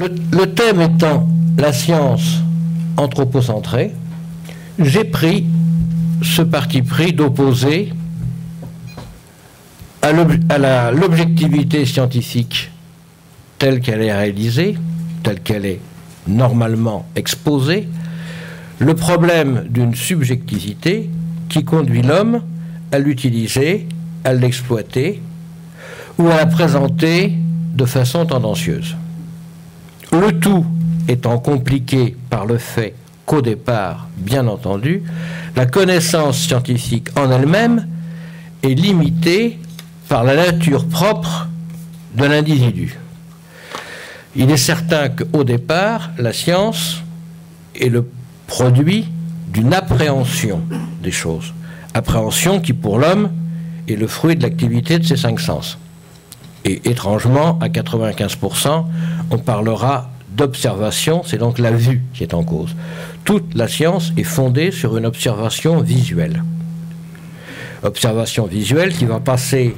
Le thème étant la science anthropocentrée, j'ai pris ce parti pris d'opposer à l'objectivité scientifique telle qu'elle est réalisée, telle qu'elle est normalement exposée, le problème d'une subjectivité qui conduit l'homme à l'utiliser, à l'exploiter ou à la présenter de façon tendancieuse. Le tout étant compliqué par le fait qu'au départ, bien entendu, la connaissance scientifique en elle-même est limitée par la nature propre de l'individu. Il est certain qu'au départ, la science est le produit d'une appréhension des choses. Appréhension qui, pour l'homme, est le fruit de l'activité de ses 5 sens. Et étrangement, à 95%, on parlera d'observation, c'est donc la vue qui est en cause. Toute la science est fondée sur une observation visuelle. Observation visuelle qui va passer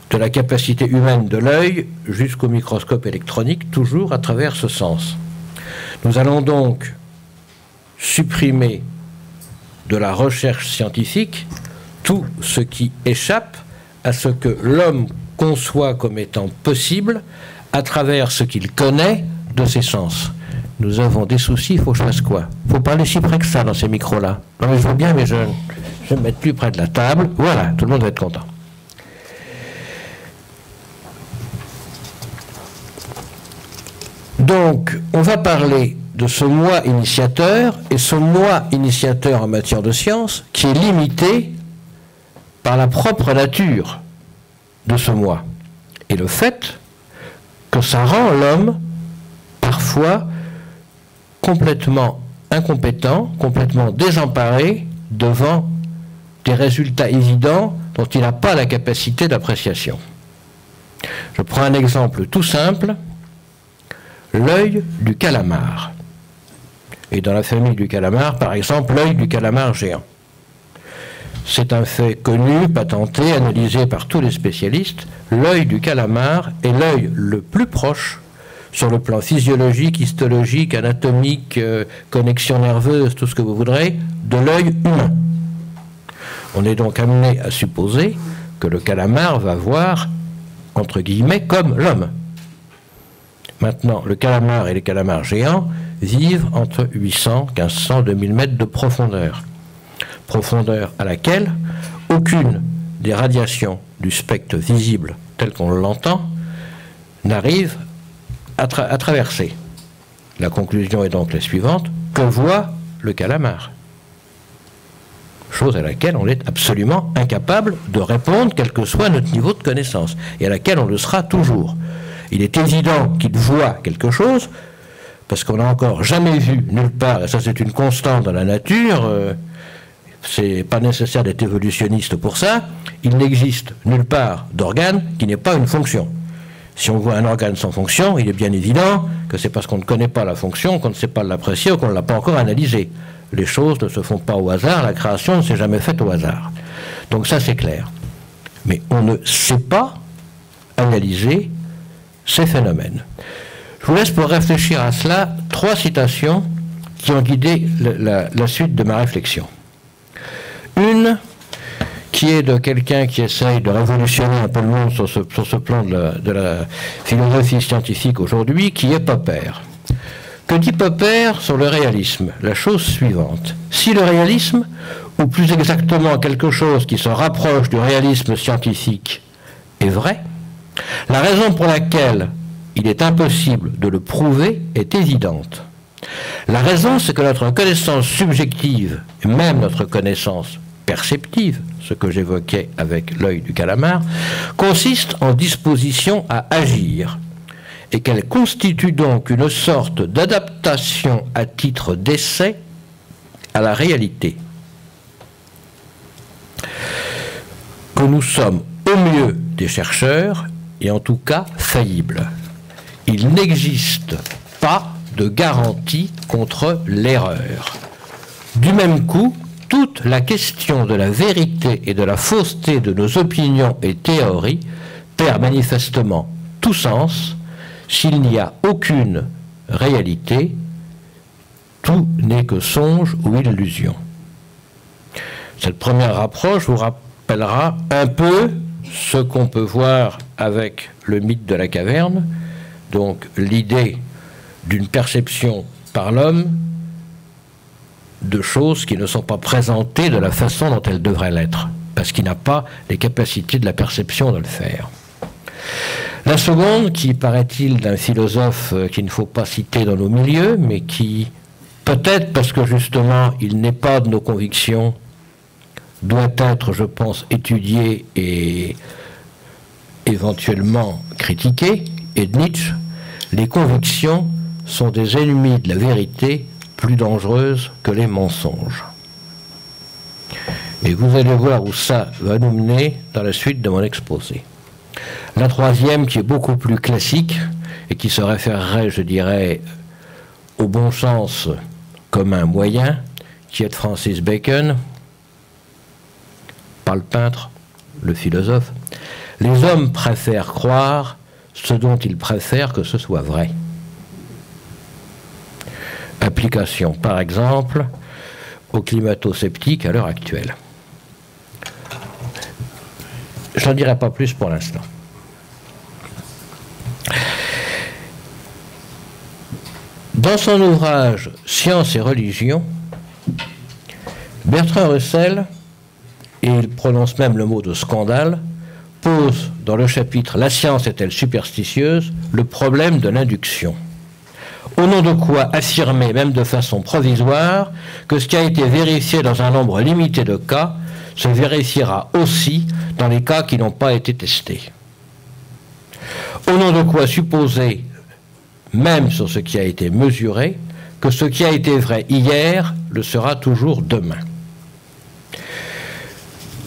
de la capacité humaine de l'œil jusqu'au microscope électronique, toujours à travers ce sens. Nous allons donc supprimer de la recherche scientifique tout ce qui échappe à ce que l'homme conçoit comme étant possible à travers ce qu'il connaît de ses sens. Nous avons des soucis, il faut que je fasse quoi? Il faut parler si près que ça dans ces micros-là. Non mais je veux bien, mais je vais me mettre plus près de la table. Voilà, tout le monde va être content. Donc, on va parler de ce moi initiateur, et ce moi initiateur en matière de science qui est limité par la propre nature de ce moi. Et le fait que ça rend l'homme parfois complètement incompétent, complètement désemparé devant des résultats évidents dont il n'a pas la capacité d'appréciation. Je prends un exemple tout simple, l'œil du calamar. Et dans la famille du calamar, par exemple, l'œil du calamar géant. C'est un fait connu, patenté, analysé par tous les spécialistes. L'œil du calamar est l'œil le plus proche, sur le plan physiologique, histologique, anatomique, connexion nerveuse, tout ce que vous voudrez, de l'œil humain. On est donc amené à supposer que le calamar va voir, entre guillemets, comme l'homme. Maintenant, le calamar et les calamars géants vivent entre 800, 1500, 2000 mètres de profondeur. Profondeur à laquelle aucune des radiations du spectre visible tel qu'on l'entend n'arrive à traverser. La conclusion est donc la suivante, que voit le calamar? Chose à laquelle on est absolument incapable de répondre, quel que soit notre niveau de connaissance, et à laquelle on le sera toujours. Il est évident qu'il voit quelque chose, parce qu'on n'a encore jamais vu nulle part, et ça c'est une constante dans la nature, c'est pas nécessaire d'être évolutionniste pour ça, il n'existe nulle part d'organe qui n'ait pas une fonction. Si on voit un organe sans fonction, il est bien évident que c'est parce qu'on ne connaît pas la fonction, qu'on ne sait pas l'apprécier ou qu'on ne l'a pas encore analysé. Les choses ne se font pas au hasard, la création ne s'est jamais faite au hasard. Donc ça c'est clair. Mais on ne sait pas analyser ces phénomènes. Je vous laisse pour réfléchir à cela 3 citations qui ont guidé la suite de ma réflexion. Une qui est de quelqu'un qui essaye de révolutionner un peu le monde sur ce plan de la philosophie scientifique aujourd'hui, qui est Popper. Que dit Popper sur le réalisme? La chose suivante. Si le réalisme, ou plus exactement quelque chose qui se rapproche du réalisme scientifique, est vrai, la raison pour laquelle il est impossible de le prouver est évidente. La raison, c'est que notre connaissance subjective, et même notre connaissance perceptive, ce que j'évoquais avec l'œil du calamar, consiste en disposition à agir, et qu'elle constitue donc une sorte d'adaptation à titre d'essai à la réalité. Que nous sommes au mieux des chercheurs, et en tout cas faillibles. Il n'existe pas de garantie contre l'erreur. Du même coup, toute la question de la vérité et de la fausseté de nos opinions et théories perd manifestement tout sens s'il n'y a aucune réalité, tout n'est que songe ou illusion. Cette première approche vous rappellera un peu ce qu'on peut voir avec le mythe de la caverne, donc l'idée d'une perception par l'homme de choses qui ne sont pas présentées de la façon dont elles devraient l'être, parce qu'il n'a pas les capacités de la perception de le faire. La seconde, qui paraît-il d'un philosophe qu'il ne faut pas citer dans nos milieux, mais qui, peut-être parce que justement il n'est pas de nos convictions, doit être, je pense, étudié et éventuellement critiqué, est de Nietzsche. Les convictions sont des ennemis de la vérité plus dangereuses que les mensonges. Et vous allez voir où ça va nous mener dans la suite de mon exposé. La troisième, qui est beaucoup plus classique et qui se référerait, je dirais, au bon sens comme un moyen, qui est de Francis Bacon, pas le peintre, le philosophe. Les hommes préfèrent croire ce dont ils préfèrent que ce soit vrai. Application, par exemple, aux climato-sceptiques à l'heure actuelle. Je n'en dirai pas plus pour l'instant. Dans son ouvrage « Science et religion », Bertrand Russell, et il prononce même le mot de scandale, pose dans le chapitre « La science est-elle superstitieuse ?» le problème de l'induction. Au nom de quoi affirmer, même de façon provisoire, que ce qui a été vérifié dans un nombre limité de cas se vérifiera aussi dans les cas qui n'ont pas été testés. Au nom de quoi supposer, même sur ce qui a été mesuré, que ce qui a été vrai hier le sera toujours demain.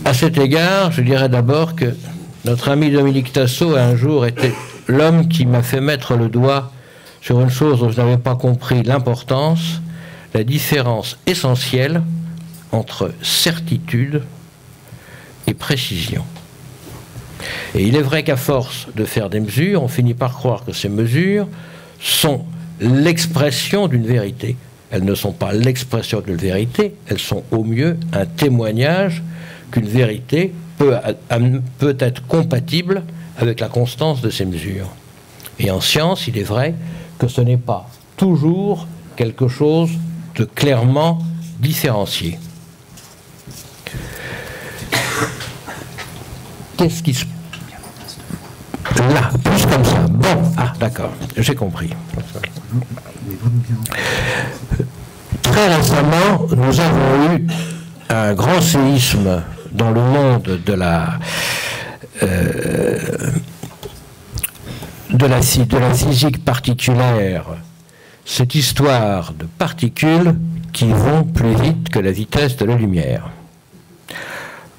À cet égard, je dirais d'abord que notre ami Dominique Tassot a un jour été l'homme qui m'a fait mettre le doigt sur une chose dont je n'avais pas compris l'importance, la différence essentielle entre certitude et précision. Et il est vrai qu'à force de faire des mesures, on finit par croire que ces mesures sont l'expression d'une vérité. Elles ne sont pas l'expression d'une vérité, elles sont au mieux un témoignage qu'une vérité peut être compatible avec la constance de ces mesures. Et en science, il est vrai que ce n'est pas toujours quelque chose de clairement différencié. Qu'est-ce qui se... Là, plus comme ça. Bon, ah, d'accord, j'ai compris. Très récemment, nous avons eu un grand séisme dans le monde de la physique particulière, cette histoire de particules qui vont plus vite que la vitesse de la lumière.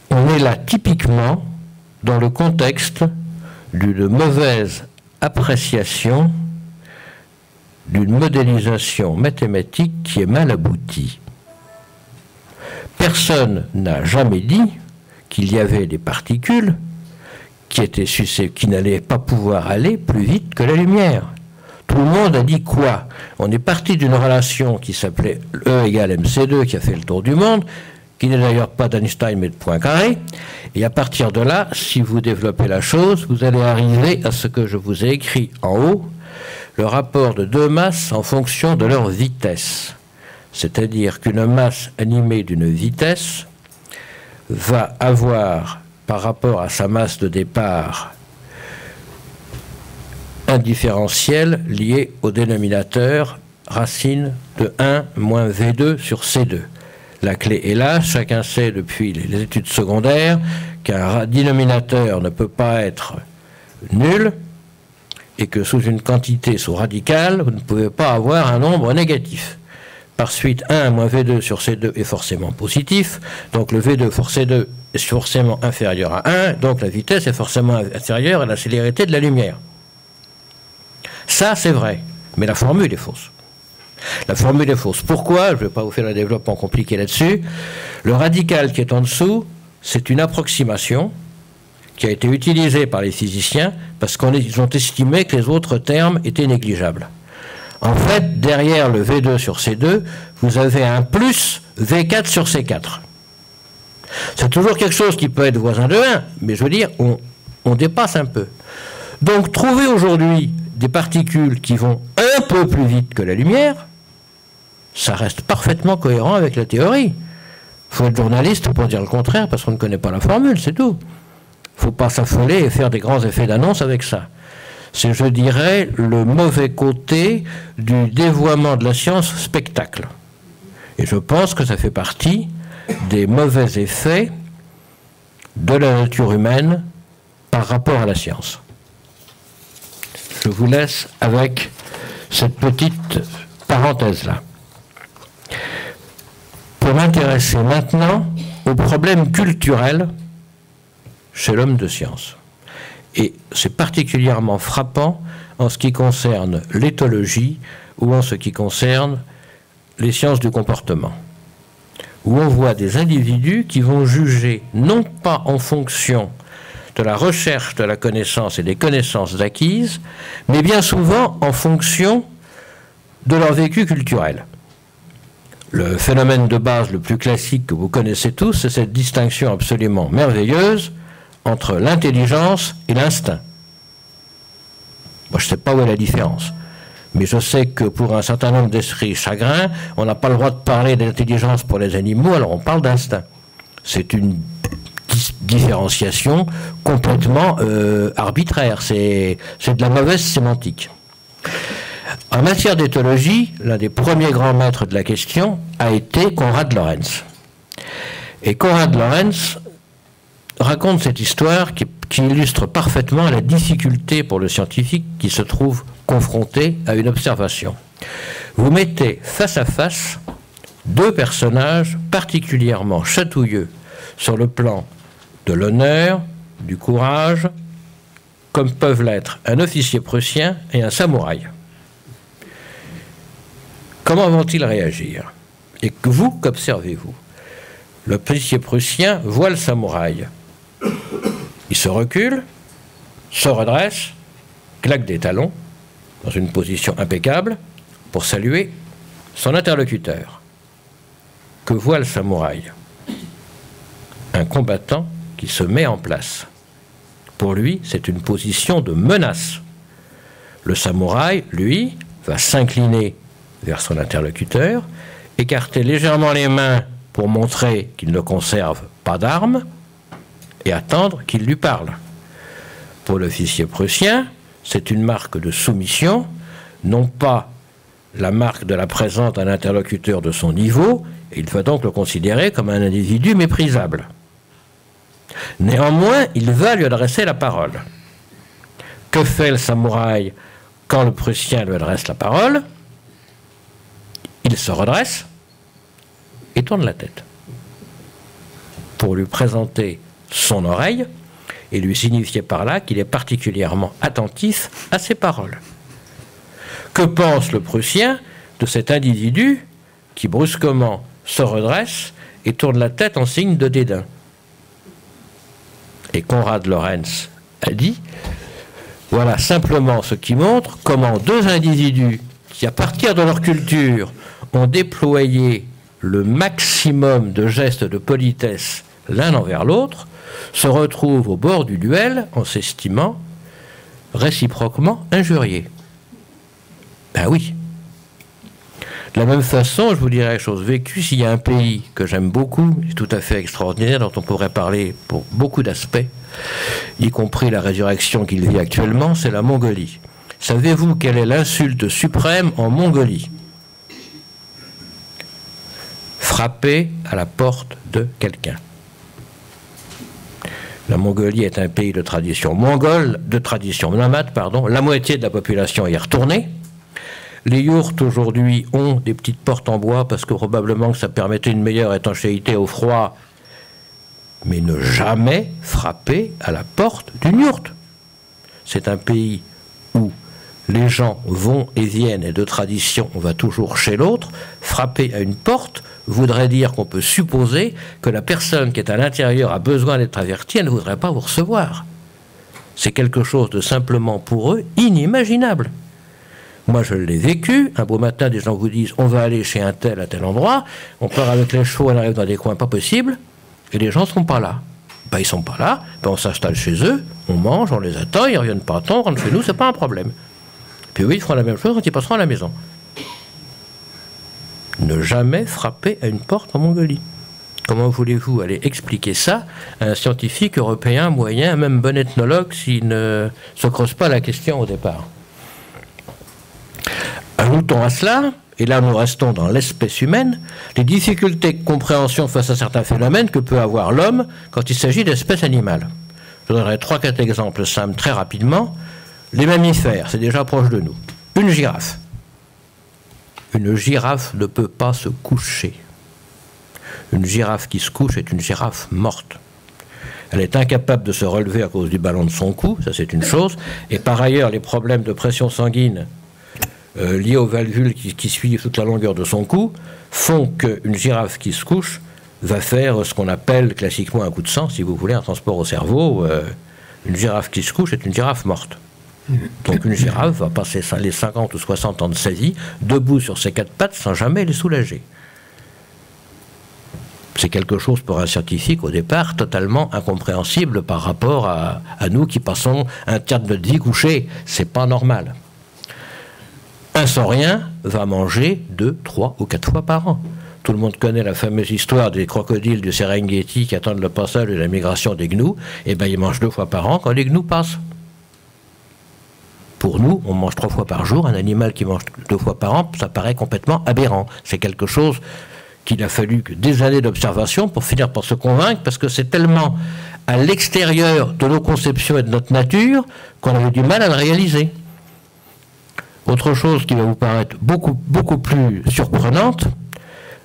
On est là typiquement dans le contexte d'une mauvaise appréciation d'une modélisation mathématique qui est mal aboutie. Personne n'a jamais dit qu'il y avait des particules qui n'allaient pas pouvoir aller plus vite que la lumière. Tout le monde a dit quoi? On est parti d'une relation qui s'appelait E égale MC2, qui a fait le tour du monde, qui n'est d'ailleurs pas d'Einstein mais de Poincaré. Et à partir de là, si vous développez la chose, vous allez arriver à ce que je vous ai écrit en haut, le rapport de deux masses en fonction de leur vitesse. C'est-à-dire qu'une masse animée d'une vitesse va avoir, par rapport à sa masse de départ, un différentiel lié au dénominateur racine de 1 moins V2 sur C2. La clé est là, chacun sait depuis les études secondaires qu'un dénominateur ne peut pas être nul et que sous une quantité sous radicale, vous ne pouvez pas avoir un nombre négatif. Par suite, 1 moins V2 sur C2 est forcément positif, donc le V2 for C2 est forcément inférieur à 1, donc la vitesse est forcément inférieure à la célérité de la lumière. Ça, c'est vrai, mais la formule est fausse. La formule est fausse. Pourquoi? Je ne vais pas vous faire un développement compliqué là-dessus. Le radical qui est en dessous, c'est une approximation qui a été utilisé par les physiciens parce qu'ils ont estimé que les autres termes étaient négligeables. En fait, derrière le V2 sur C2, vous avez un plus V4 sur C4. C'est toujours quelque chose qui peut être voisin de 1, mais je veux dire, on dépasse un peu. Donc, trouver aujourd'hui des particules qui vont un peu plus vite que la lumière, ça reste parfaitement cohérent avec la théorie. Il faut être journaliste pour dire le contraire, parce qu'on ne connaît pas la formule, c'est tout. Il ne faut pas s'affoler et faire des grands effets d'annonce avec ça. C'est, je dirais, le mauvais côté du dévoiement de la science spectacle. Et je pense que ça fait partie des mauvais effets de la nature humaine par rapport à la science. Je vous laisse avec cette petite parenthèse-là. Pour m'intéresser maintenant aux problèmes culturels chez l'homme de science. Et c'est particulièrement frappant en ce qui concerne l'éthologie ou en ce qui concerne les sciences du comportement, où on voit des individus qui vont juger non pas en fonction de la recherche de la connaissance et des connaissances acquises, mais bien souvent en fonction de leur vécu culturel. Le phénomène de base le plus classique que vous connaissez tous, c'est cette distinction absolument merveilleuse entre l'intelligence et l'instinct. Moi, je ne sais pas où est la différence, mais je sais que pour un certain nombre d'esprits chagrins, on n'a pas le droit de parler d'intelligence pour les animaux, alors on parle d'instinct. C'est une différenciation complètement arbitraire, c'est de la mauvaise sémantique. En matière d'éthologie, l'un des premiers grands maîtres de la question a été Konrad Lorenz. Et Konrad Lorenz raconte cette histoire qui illustre parfaitement la difficulté pour le scientifique qui se trouve confronté à une observation. Vous mettez face à face deux personnages particulièrement chatouilleux sur le plan de l'honneur, du courage, comme peuvent l'être un officier prussien et un samouraï. Comment vont-ils réagir? Et que vous, qu'observez-vous? Le officier prussien voit le samouraï. Il se recule, se redresse, claque des talons, dans une position impeccable, pour saluer son interlocuteur. Que voit le samouraï? Un combattant qui se met en place. Pour lui, c'est une position de menace. Le samouraï, lui, va s'incliner vers son interlocuteur, écarter légèrement les mains pour montrer qu'il ne conserve pas d'armes, et attendre qu'il lui parle. Pour l'officier prussien, c'est une marque de soumission, non pas la marque de la présence d'un interlocuteur de son niveau, et il va donc le considérer comme un individu méprisable. Néanmoins, il va lui adresser la parole. Que fait le samouraï quand le Prussien lui adresse la parole? Il se redresse et tourne la tête pour lui présenter son oreille et lui signifier par là qu'il est particulièrement attentif à ses paroles. Que pense le Prussien de cet individu qui brusquement se redresse et tourne la tête en signe de dédain? Et Konrad Lorenz a dit, voilà simplement ce qui montre comment deux individus qui, à partir de leur culture, ont déployé le maximum de gestes de politesse l'un envers l'autre, se retrouvent au bord du duel en s'estimant réciproquement injuriés. Ben oui. De la même façon, je vous dirais chose vécue, s'il y a un pays que j'aime beaucoup, tout à fait extraordinaire, dont on pourrait parler pour beaucoup d'aspects, y compris la résurrection qu'il vit actuellement, c'est la Mongolie. Savez-vous quelle est l'insulte suprême en Mongolie? Frapper à la porte de quelqu'un. La Mongolie est un pays de tradition mongole, de tradition nomade, pardon. La moitié de la population y est retournée. Les yourtes aujourd'hui ont des petites portes en bois parce que probablement que ça permettait une meilleure étanchéité au froid. Mais ne jamais frapper à la porte d'une yourte. C'est un pays où les gens vont et viennent et de tradition on va toujours chez l'autre. Frapper à une porte voudrait dire qu'on peut supposer que la personne qui est à l'intérieur a besoin d'être avertie, elle ne voudrait pas vous recevoir. C'est quelque chose de simplement pour eux inimaginable. Moi, je l'ai vécu. Un beau matin, des gens vous disent on va aller chez un tel à tel endroit. On part avec les chevaux, on arrive dans des coins pas possibles. Et les gens ne sont pas là. Ben, ils ne sont pas là. Ben, on s'installe chez eux, on mange, on les attend, ils ne reviennent pas à temps, on rentre chez nous, c'est pas un problème. Puis oui, ils feront la même chose quand ils passeront à la maison. Ne jamais frapper à une porte en Mongolie. Comment voulez-vous aller expliquer ça à un scientifique européen, moyen, même bon ethnologue, s'il ne se creuse pas la question au départ? Ajoutons à cela, et là nous restons dans l'espèce humaine, les difficultés de compréhension face à certains phénomènes que peut avoir l'homme quand il s'agit d'espèces animales. Je donnerai 3-4 exemples simples très rapidement. Les mammifères, c'est déjà proche de nous. Une girafe. Une girafe ne peut pas se coucher. Une girafe qui se couche est une girafe morte. Elle est incapable de se relever à cause du ballon de son cou, ça c'est une chose. Et par ailleurs, les problèmes de pression sanguine liés aux valvules qui suivent toute la longueur de son cou font qu'une girafe qui se couche va faire ce qu'on appelle classiquement un coup de sang, si vous voulez, un transport au cerveau. Une girafe qui se couche est une girafe morte. Donc une girafe va passer les 50 ou 60 ans de sa vie debout sur ses 4 pattes sans jamais les soulager. C'est quelque chose pour un scientifique au départ totalement incompréhensible par rapport à nous qui passons un tiers de notre vie couché. C'est pas normal. Un saurien va manger 2, 3 ou 4 fois par an. Tout le monde connaît la fameuse histoire des crocodiles du Serengeti qui attendent le passage de la migration des gnous. Eh bien, ils mangent 2 fois par an quand les gnous passent. Pour nous, on mange 3 fois par jour. Un animal qui mange 2 fois par an, ça paraît complètement aberrant. C'est quelque chose qu'il a fallu que des années d'observation pour finir par se convaincre, parce que c'est tellement à l'extérieur de nos conceptions et de notre nature qu'on a eu du mal à le réaliser. Autre chose qui va vous paraître beaucoup plus surprenante,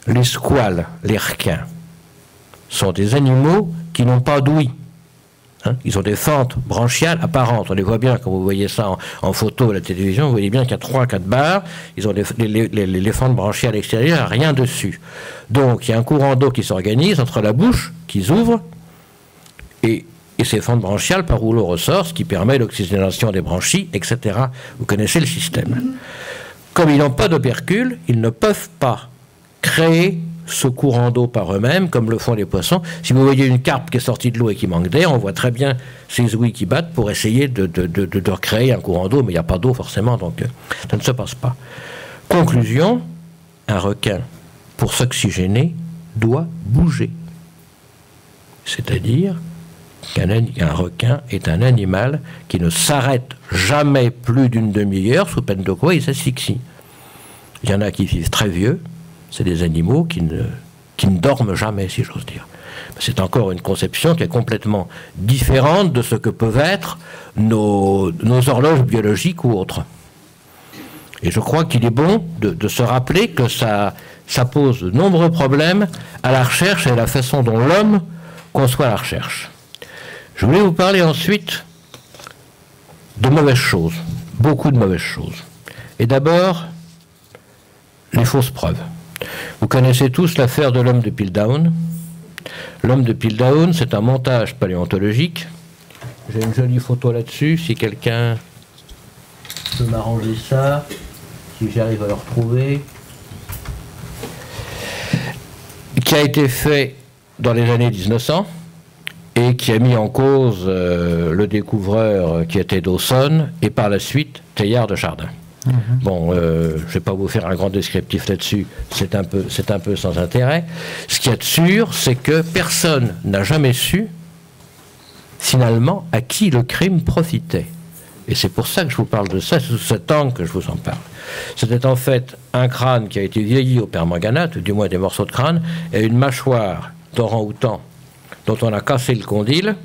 les squales, les requins, sont des animaux qui n'ont pas d'ouïe. Hein, ils ont des fentes branchiales apparentes. On les voit bien quand vous voyez ça en photo à la télévision. Vous voyez bien qu'il y a 3 à 4 barres. Ils ont les fentes branchiales extérieures, rien dessus. Donc il y a un courant d'eau qui s'organise entre la bouche, qui s'ouvre, et ces fentes branchiales par rouleau ressort, ce qui permet l'oxygénation des branchies, etc. Vous connaissez le système. Comme ils n'ont pas d'opercule, ils ne peuvent pas créer ce courant d'eau par eux-mêmes, comme le font les poissons. Si vous voyez une carpe qui est sortie de l'eau et qui manque d'air, on voit très bien ses ouïes qui battent pour essayer de recréer un courant d'eau, mais il n'y a pas d'eau forcément, donc ça ne se passe pas. Conclusion, un requin, pour s'oxygéner, doit bouger. C'est-à-dire qu'un requin est un animal qui ne s'arrête jamais plus d'une demi-heure, sous peine de quoi il s'asphyxie. Il y en a qui vivent très vieux. C'est des animaux qui ne dorment jamais, si j'ose dire. C'est encore une conception qui est complètement différente de ce que peuvent être nos horloges biologiques ou autres. Et je crois qu'il est bon de se rappeler que ça pose de nombreux problèmes à la recherche et à la façon dont l'homme conçoit la recherche. Je voulais vous parler ensuite de mauvaises choses, beaucoup de mauvaises choses. Et d'abord, les fausses preuves. Vous connaissez tous l'affaire de l'homme de Piltdown. L'homme de Piltdown, c'est un montage paléontologique. J'ai une jolie photo là-dessus, si quelqu'un peut m'arranger ça, si j'arrive à le retrouver. Qui a été fait dans les années 1900 et qui a mis en cause le découvreur qui était Dawson et par la suite Teilhard de Chardin. Bon, je ne vais pas vous faire un grand descriptif là-dessus, c'est un peu sans intérêt. Ce qu'il y a de sûr, c'est que personne n'a jamais su, finalement, à qui le crime profitait. Et c'est pour ça que je vous parle de ça, c'est sous cet angle que je vous en parle. C'était en fait un crâne qui a été vieilli au permanganate, ou du moins des morceaux de crâne, et une mâchoire d'orang-outan dont on a cassé le condyle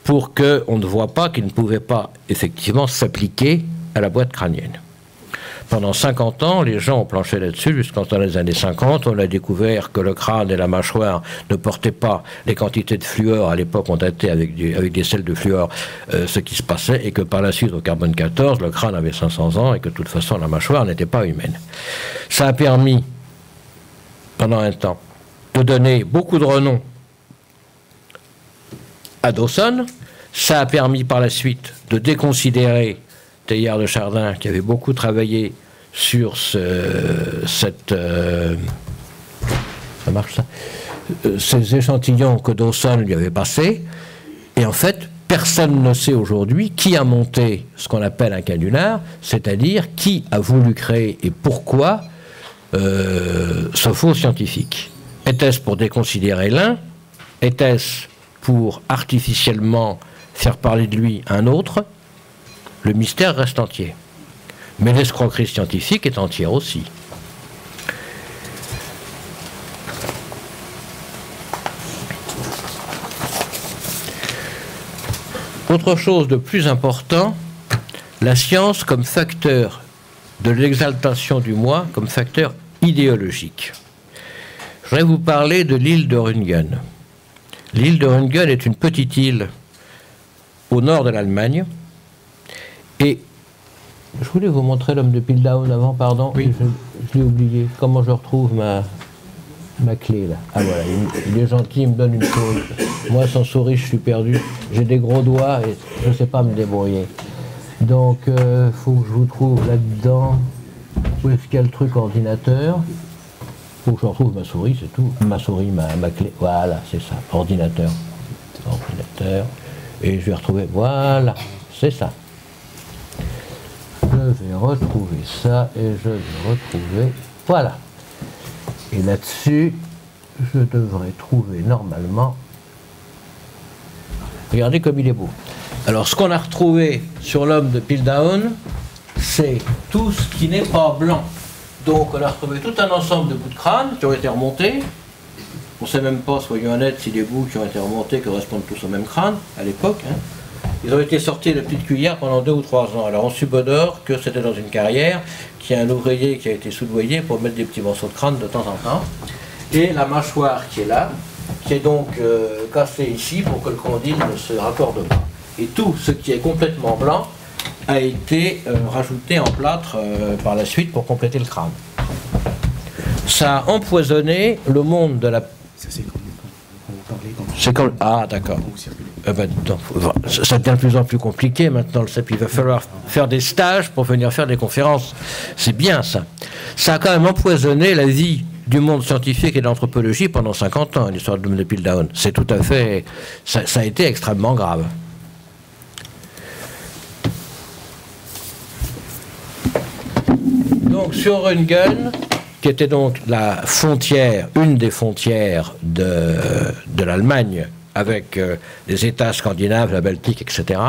pour qu'on ne voit pas qu'il ne pouvait pas effectivement s'appliquer à la boîte crânienne. Pendant 50 ans, les gens ont planché là-dessus, jusqu'en les années 50. On a découvert que le crâne et la mâchoire ne portaient pas les quantités de fluor. À l'époque, on datait avec des sels de fluor ce qui se passait, et que par la suite, au carbone 14, le crâne avait 500 ans, et que de toute façon, la mâchoire n'était pas humaine. Ça a permis, pendant un temps, de donner beaucoup de renom à Dawson, Ça a permis par la suite de déconsidérer Teilhard de Chardin, qui avait beaucoup travaillé sur ça marche ça, ces échantillons que Dawson lui avait passés. Et en fait, personne ne sait aujourd'hui qui a monté ce qu'on appelle un canular, c'est-à-dire qui a voulu créer et pourquoi ce faux scientifique. Était-ce pour déconsidérer l'un? Était-ce pour artificiellement faire parler de lui un autre? Le mystère reste entier. Mais l'escroquerie scientifique est entière aussi. Autre chose de plus important, la science comme facteur de l'exaltation du moi, comme facteur idéologique. Je voudrais vous parler de l'île de Rügen. L'île de Rügen est une petite île au nord de l'Allemagne. Et je voulais vous montrer l'homme de Piltdown avant, pardon, oui. Je l'ai oublié. Comment je retrouve ma clé là? Ah voilà, il est gentil, il me donne une souris. Moi sans souris je suis perdu, j'ai des gros doigts et je ne sais pas me débrouiller. Donc il faut que je vous trouve là-dedans. Où est-ce qu'il y a le truc ordinateur? Il faut que je retrouve ma souris, c'est tout. Ma souris, ma clé, voilà, c'est ça, ordinateur. Ordinateur. Et je vais retrouver, voilà, c'est ça. Je vais retrouver ça et je vais retrouver, voilà. Et là-dessus, je devrais trouver normalement, regardez comme il est beau. Alors ce qu'on a retrouvé sur l'homme de Piltdown, c'est tout ce qui n'est pas blanc. Donc on a retrouvé tout un ensemble de bouts de crâne qui ont été remontés. On ne sait même pas, soyons honnêtes, si les bouts qui ont été remontés correspondent tous au même crâne à l'époque. Hein. Ils ont été sortis de petites cuillères pendant 2 ou 3 ans. Alors on subodore que c'était dans une carrière, qu'il y a un ouvrier qui a été soudoyé pour mettre des petits morceaux de crâne de temps en temps. Et la mâchoire qui est là, qui est donc cassée ici pour que le condyle ne se raccorde pas. Et tout ce qui est complètement blanc a été rajouté en plâtre par la suite pour compléter le crâne. Ça a empoisonné le monde de la... C'est quand... Ah, d'accord. Ça devient de plus en plus compliqué maintenant, le CEP. Il va falloir faire des stages pour venir faire des conférences. C'est bien, ça. Ça a quand même empoisonné la vie du monde scientifique et de l'anthropologie pendant 50 ans, l'histoire de Piltdown. C'est tout à fait... Ça a été extrêmement grave. Donc, sur Rügen, qui était donc la frontière, une des frontières de l'Allemagne, avec les États scandinaves, la Baltique, etc.,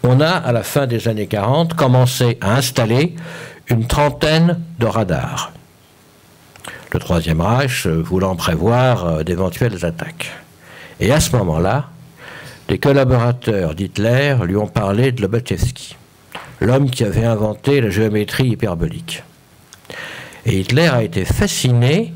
on a, à la fin des années 40, commencé à installer une trentaine de radars. Le Troisième Reich voulant prévoir d'éventuelles attaques. Et à ce moment-là, des collaborateurs d'Hitler lui ont parlé de Lobachevsky, l'homme qui avait inventé la géométrie hyperbolique. Et Hitler a été fasciné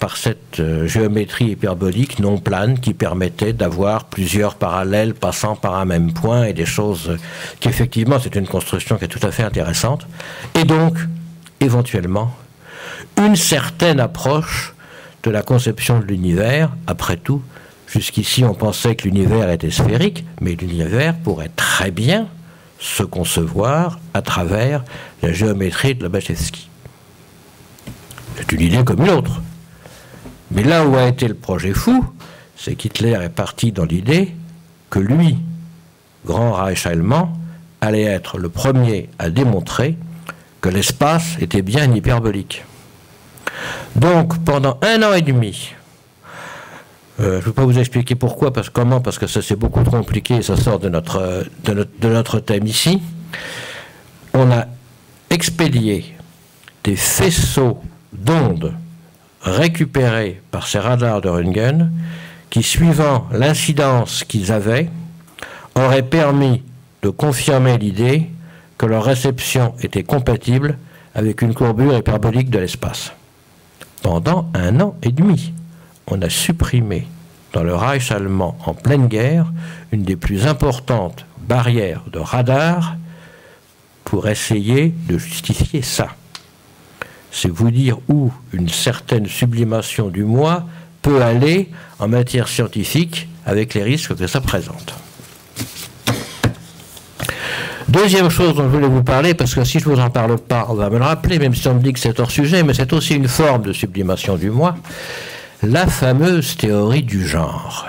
par cette géométrie hyperbolique non plane qui permettait d'avoir plusieurs parallèles passant par un même point et des choses qui, effectivement, c'est une construction qui est tout à fait intéressante. Et donc, éventuellement, une certaine approche de la conception de l'univers. Après tout, jusqu'ici, on pensait que l'univers était sphérique, mais l'univers pourrait très bien se concevoir à travers la géométrie de Lobachevsky. C'est une idée comme une autre. Mais là où a été le projet fou, c'est qu'Hitler est parti dans l'idée que lui, grand Reich allemand, allait être le premier à démontrer que l'espace était bien hyperbolique. Donc, pendant 1 an et demi, je ne vais pas vous expliquer pourquoi, parce que ça c'est beaucoup trop compliqué et ça sort de notre thème ici, on a expédié des faisceaux d'ondes récupérés par ces radars de Röntgen qui, suivant l'incidence qu'ils avaient, auraient permis de confirmer l'idée que leur réception était compatible avec une courbure hyperbolique de l'espace. Pendant 1 an et demi, on a supprimé dans le Reich allemand en pleine guerre une des plus importantes barrières de radar pour essayer de justifier ça. C'est vous dire où une certaine sublimation du moi peut aller en matière scientifique avec les risques que ça présente. Deuxième chose dont je voulais vous parler, parce que si je ne vous en parle pas, on va me le rappeler, même si on me dit que c'est hors sujet, mais c'est aussi une forme de sublimation du moi, la fameuse théorie du genre.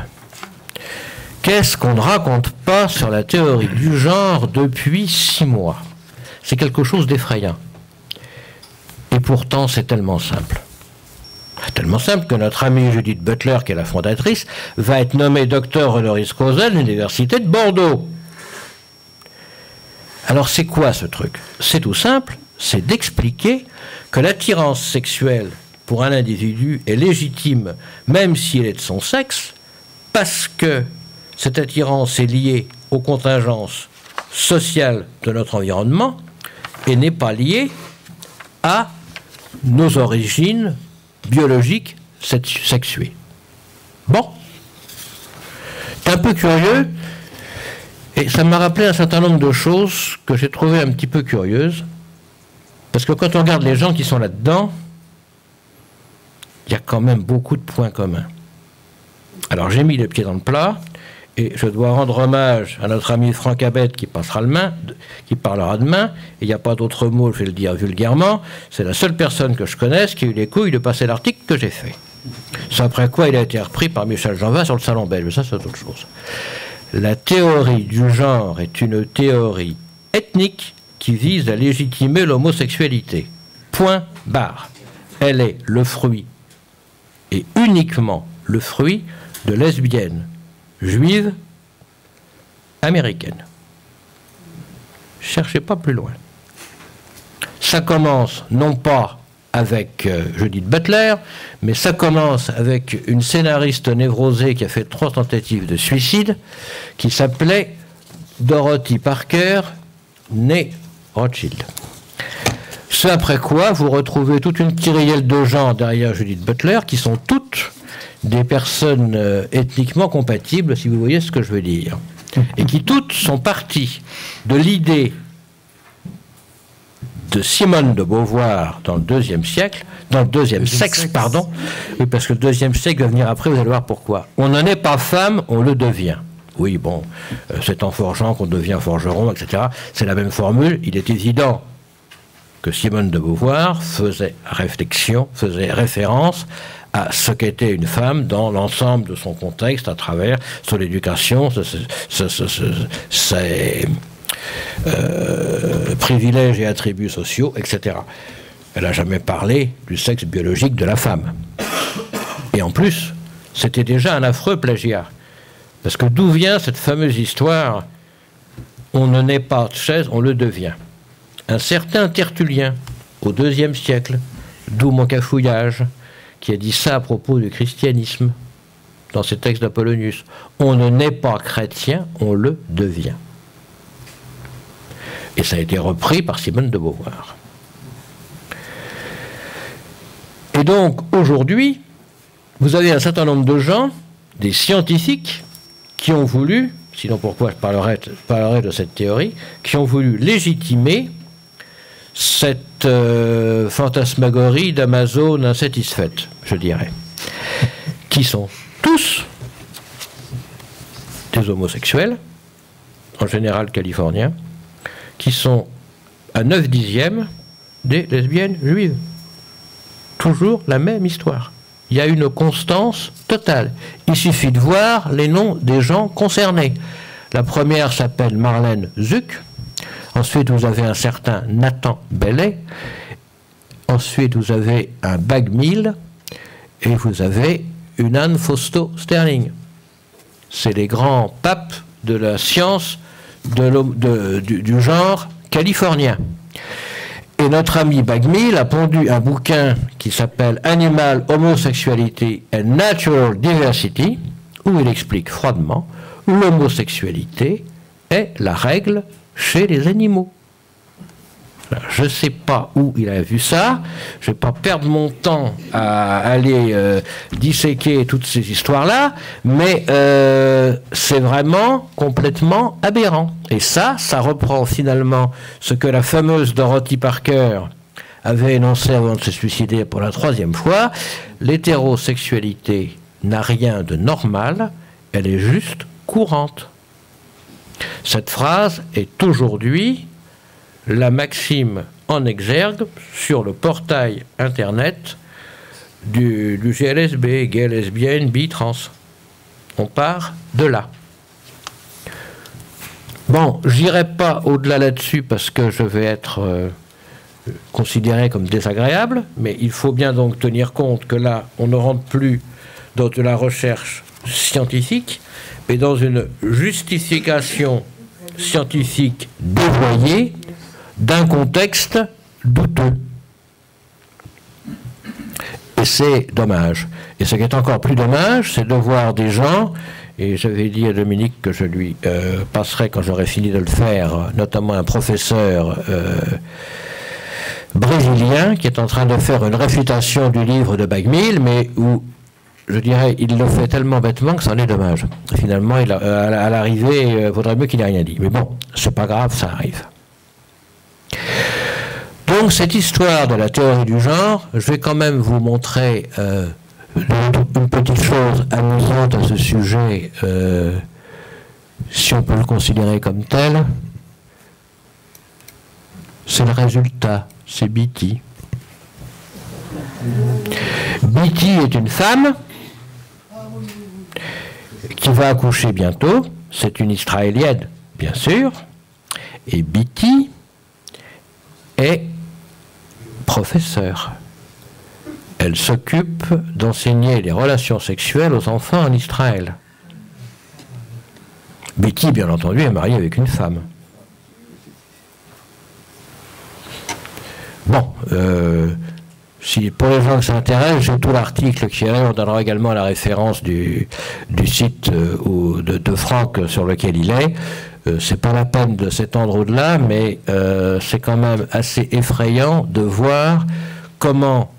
Qu'est-ce qu'on ne raconte pas sur la théorie du genre depuis 6 mois? C'est quelque chose d'effrayant. Et pourtant, c'est tellement simple. Tellement simple que notre amie Judith Butler, qui est la fondatrice, va être nommée docteur honoris causa à l'université de Bordeaux. Alors c'est quoi ce truc? C'est tout simple, c'est d'expliquer que l'attirance sexuelle pour un individu est légitime, même s'il est de son sexe, parce que cette attirance est liée aux contingences sociales de notre environnement et n'est pas liée à nos origines biologiques sexuées. Bon, c'est un peu curieux, et ça m'a rappelé un certain nombre de choses que j'ai trouvées un petit peu curieuses, parce que quand on regarde les gens qui sont là-dedans, il y a quand même beaucoup de points communs. Alors j'ai mis les pieds dans le plat, et je dois rendre hommage à notre ami Franck Abed qui parlera demain, et il n'y a pas d'autre mot, je vais le dire vulgairement, c'est la seule personne que je connaisse qui a eu les couilles de passer l'article que j'ai fait. C'est après quoi il a été repris par Michel Janvin sur le Salon Belge, ça c'est autre chose. La théorie du genre est une théorie ethnique qui vise à légitimer l'homosexualité. Point barre. Elle est le fruit, et uniquement le fruit, de lesbiennes juives américaines. Cherchez pas plus loin. Ça commence non pas avec Judith Butler, mais ça commence avec une scénariste névrosée qui a fait 3 tentatives de suicide, qui s'appelait Dorothy Parker, née Rothschild. Ce après quoi, vous retrouvez toute une kyrielle de gens derrière Judith Butler, qui sont toutes des personnes ethniquement compatibles, si vous voyez ce que je veux dire, et qui toutes sont parties de l'idée de Simone de Beauvoir dans le deuxième siècle, dans le deuxième sexe, pardon, oui, parce que le deuxième siècle va venir après, vous allez voir pourquoi. On n'en est pas femme, on le devient. Oui, bon, c'est en forgeant qu'on devient forgeron, etc. C'est la même formule. Il est évident que Simone de Beauvoir faisait référence à ce qu'était une femme dans l'ensemble de son contexte, à travers son éducation, ses privilèges et attributs sociaux, etc. Elle n'a jamais parlé du sexe biologique de la femme. Et en plus, c'était déjà un affreux plagiat. Parce que d'où vient cette fameuse histoire « on ne naît pas de chaise, on le devient ». Un certain Tertullien, au IIe siècle, d'où mon cafouillage, qui a dit ça à propos du christianisme, dans ses textes d'Apollonius. On ne naît pas chrétien, on le devient. Et ça a été repris par Simone de Beauvoir. Et donc, aujourd'hui, vous avez un certain nombre de gens, des scientifiques, qui ont voulu, sinon pourquoi je parlerai de cette théorie, qui ont voulu légitimer cette fantasmagorie d'Amazon insatisfaite, je dirais, qui sont tous des homosexuels, en général californiens, qui sont à 9/10 des lesbiennes juives. Toujours la même histoire. Il y a une constance totale. Il suffit de voir les noms des gens concernés. La première s'appelle Marlène Zuck. Ensuite, vous avez un certain Nathan Bellet. Ensuite, vous avez un Bagmill. Et vous avez une Anne Fausto Sterling. C'est les grands papes de la science du genre californien. Et notre ami Bagmill a pondu un bouquin qui s'appelle Animal Homosexuality and Natural Diversity, où il explique froidement l'homosexualité est la règle chez les animaux. Alors, je ne sais pas où il a vu ça, je ne vais pas perdre mon temps à aller disséquer toutes ces histoires-là, mais c'est vraiment complètement aberrant. Et ça reprend finalement ce que la fameuse Dorothy Parker avait énoncé avant de se suicider pour la 3e fois. L'hétérosexualité n'a rien de normal, elle est juste courante. Cette phrase est aujourd'hui la maxime en exergue sur le portail Internet du GLSB, gay, lesbienne, bi, trans. On part de là. Bon, j'irai pas au-delà là-dessus parce que je vais être considéré comme désagréable, mais il faut bien donc tenir compte que là, on ne rentre plus dans de la recherche scientifique, mais dans une justification scientifique dévoyée d'un contexte douteux. Et c'est dommage. Et ce qui est encore plus dommage, c'est de voir des gens, et j'avais dit à Dominique que je lui passerai quand j'aurai fini de le faire, notamment un professeur brésilien qui est en train de faire une réfutation du livre de Bagmiel, mais où, je dirais, il le fait tellement bêtement que c'en est dommage. Finalement, à l'arrivée, il vaudrait mieux qu'il n'ait rien dit. Mais bon, c'est pas grave, ça arrive. Donc, cette histoire de la théorie du genre, je vais quand même vous montrer une petite chose amusante à ce sujet, si on peut le considérer comme tel. C'est le résultat, c'est Biti. Biti est une femme qui va accoucher bientôt. C'est une Israélienne, bien sûr. Et Biti est professeure. Elle s'occupe d'enseigner les relations sexuelles aux enfants en Israël. Biti, bien entendu, est mariée avec une femme. Bon, si, pour les gens que ça intéresse, j'ai tout l'article qui est là. On donnera également la référence du site de Franck sur lequel il est. C'est pas la peine de s'étendre au-delà, mais c'est quand même assez effrayant de voir comment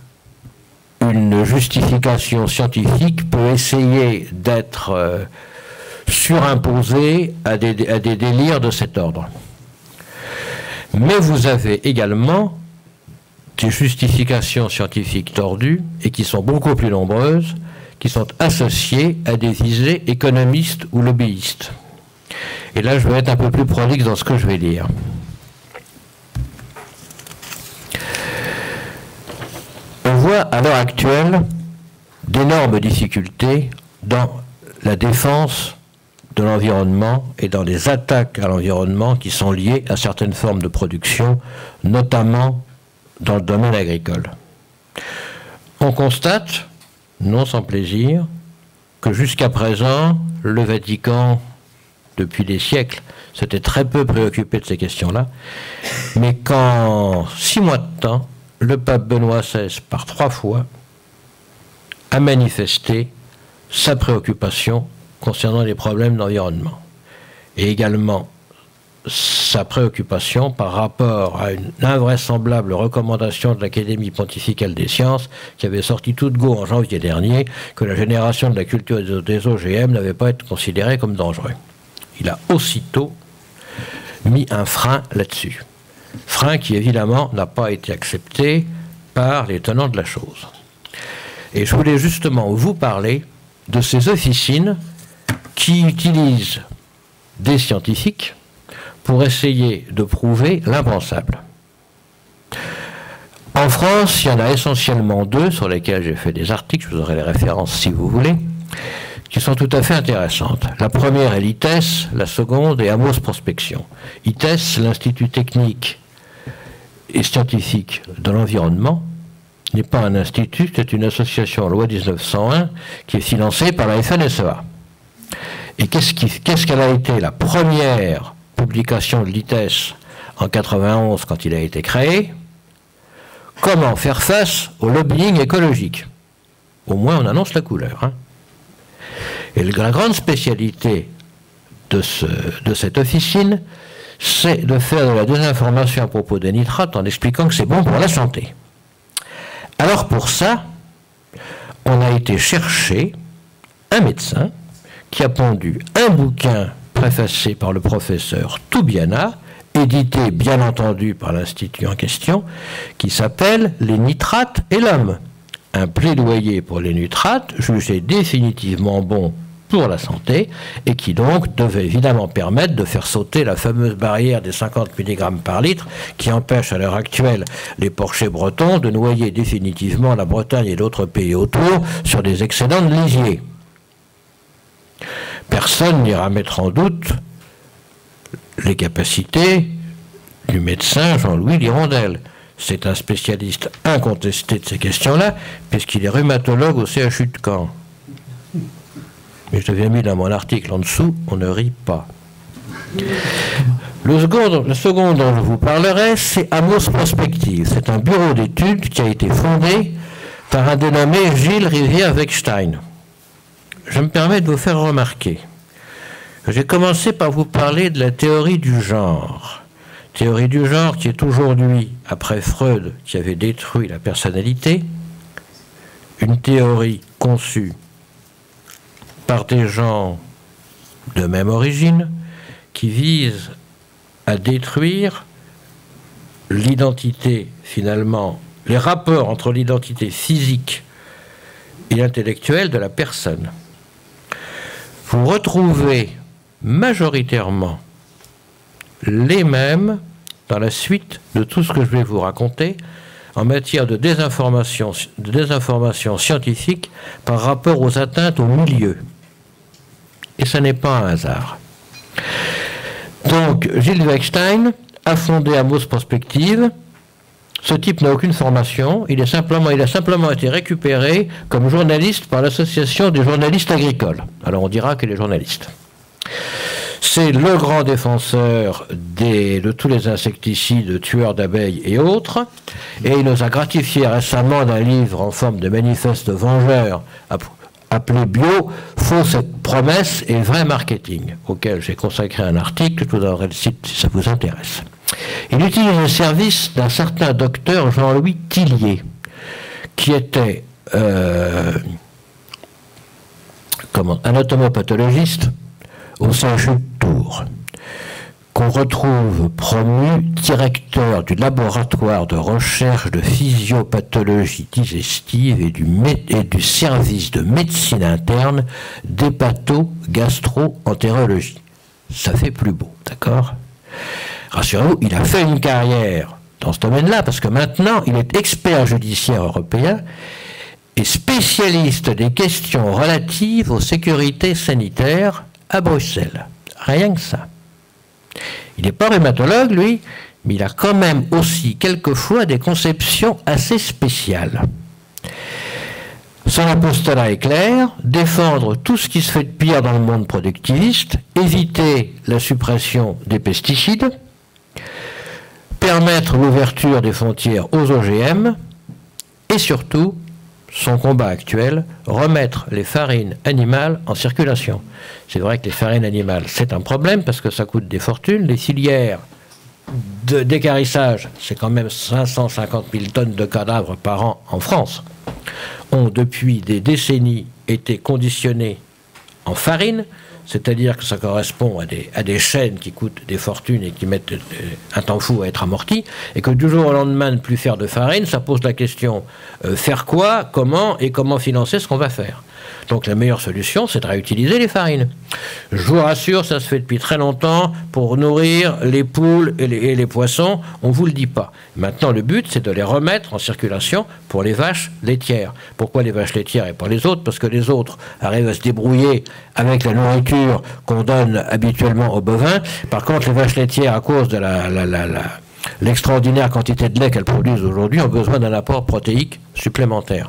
une justification scientifique peut essayer d'être surimposée à des délires de cet ordre. Mais vous avez également des justifications scientifiques tordues, et qui sont beaucoup plus nombreuses, qui sont associées à des visées économistes ou lobbyistes. Et là, je vais être un peu plus prolixe dans ce que je vais dire. On voit à l'heure actuelle d'énormes difficultés dans la défense de l'environnement et dans les attaques à l'environnement qui sont liées à certaines formes de production, notamment dans le domaine agricole. On constate, non sans plaisir, que jusqu'à présent, le Vatican, depuis des siècles, s'était très peu préoccupé de ces questions-là, mais qu'en 6 mois de temps, le pape Benoît XVI, par 3 fois, a manifesté sa préoccupation concernant les problèmes d'environnement. Et également sa préoccupation par rapport à une invraisemblable recommandation de l'Académie pontificale des sciences qui avait sorti tout de go en janvier dernier que la génération de la culture des OGM n'avait pas été considérée comme dangereux. Il a aussitôt mis un frein là-dessus. Frein qui évidemment n'a pas été accepté par les tenants de la chose. Et je voulais justement vous parler de ces officines qui utilisent des scientifiques pour essayer de prouver l'impensable. En France, il y en a essentiellement 2 sur lesquels j'ai fait des articles, je vous aurai les références si vous voulez, qui sont tout à fait intéressantes. La première est l'ITES, la seconde est Amos Prospection. ITES, l'Institut technique et scientifique de l'environnement, n'est pas un institut, c'est une association loi 1901 qui est financée par la FNSEA. Et qu'est-ce qu'elle a été la première publication de l'ITES en 91 quand il a été créé? Comment faire face au lobbying écologique? Au moins on annonce la couleur. Hein. Et la grande spécialité de cette officine, c'est de faire de la désinformation à propos des nitrates en expliquant que c'est bon pour la santé. Alors pour ça, on a été chercher un médecin qui a pondu un bouquin préfacé par le professeur Toubiana, édité bien entendu par l'institut en question, qui s'appelle « Les nitrates et l'homme ». Un plaidoyer pour les nitrates, jugé définitivement bon pour la santé, et qui donc devait évidemment permettre de faire sauter la fameuse barrière des 50 mg par litre qui empêche à l'heure actuelle les porchers bretons de noyer définitivement la Bretagne et d'autres pays autour sur des excédents de lisier. Personne n'ira mettre en doute les capacités du médecin Jean-Louis Lirondelle. C'est un spécialiste incontesté de ces questions-là, puisqu'il est rhumatologue au CHU de Caen. Mais je l'avais mis dans mon article en dessous, on ne rit pas. Le second dont je vous parlerai, c'est Amos Prospective. C'est un bureau d'études qui a été fondé par un dénommé Gilles Rivière-Weckstein. Je me permets de vous faire remarquer. J'ai commencé par vous parler de la théorie du genre. Théorie du genre qui est aujourd'hui, après Freud qui avait détruit la personnalité, une théorie conçue par des gens de même origine qui vise à détruire l'identité, finalement, les rapports entre l'identité physique et intellectuelle de la personne. Vous retrouvez majoritairement les mêmes dans la suite de tout ce que je vais vous raconter en matière de désinformation scientifique par rapport aux atteintes au milieu. Et ce n'est pas un hasard. Donc, Gilles Weckstein a fondé Amos Prospective. Ce type n'a aucune formation. Il a simplement été récupéré comme journaliste par l'Association des journalistes agricoles. Alors on dira qu'il est journaliste. C'est le grand défenseur de tous les insecticides, tueurs d'abeilles et autres. Et il nous a gratifié récemment d'un livre en forme de manifeste vengeur appelé Bio, fausse promesse et vrai marketing, auquel j'ai consacré un article, je vous donnerai le site si ça vous intéresse. Il utilise le service d'un certain docteur Jean-Louis Tillier, qui était anatomopathologiste au CHU de Tours, qu'on retrouve promu directeur du laboratoire de recherche de physiopathologie digestive et du service de médecine interne d'hépato-gastro-entérologie. Ça fait plus beau, d'accord? Rassurez-vous, il a fait une carrière dans ce domaine-là, parce que maintenant, il est expert judiciaire européen et spécialiste des questions relatives aux sécurités sanitaires à Bruxelles. Rien que ça. Il n'est pas rhumatologue, lui, mais il a quand même aussi quelquefois des conceptions assez spéciales. Son apostolat est clair, défendre tout ce qui se fait de pire dans le monde productiviste, éviter la suppression des pesticides, permettre l'ouverture des frontières aux OGM, et surtout, son combat actuel, remettre les farines animales en circulation. C'est vrai que les farines animales, c'est un problème parce que ça coûte des fortunes. Les filières d'équarrissage, c'est quand même 550 000 tonnes de cadavres par an en France, ont depuis des décennies été conditionnées en farine, c'est-à-dire que ça correspond à des chaînes qui coûtent des fortunes et qui mettent un temps fou à être amorties, et que du jour au lendemain ne plus faire de farine, ça pose la question faire quoi, comment, et comment financer ce qu'on va faire. Donc la meilleure solution, c'est de réutiliser les farines. Je vous rassure, ça se fait depuis très longtemps pour nourrir les poules et les poissons, on ne vous le dit pas. Maintenant, le but, c'est de les remettre en circulation pour les vaches laitières. Pourquoi les vaches laitières et pas les autres? Parce que les autres arrivent à se débrouiller avec la nourriture qu'on donne habituellement aux bovins. Par contre, les vaches laitières, à cause de l'extraordinaire quantité de lait qu'elles produisent aujourd'hui, ont besoin d'un apport protéique supplémentaire.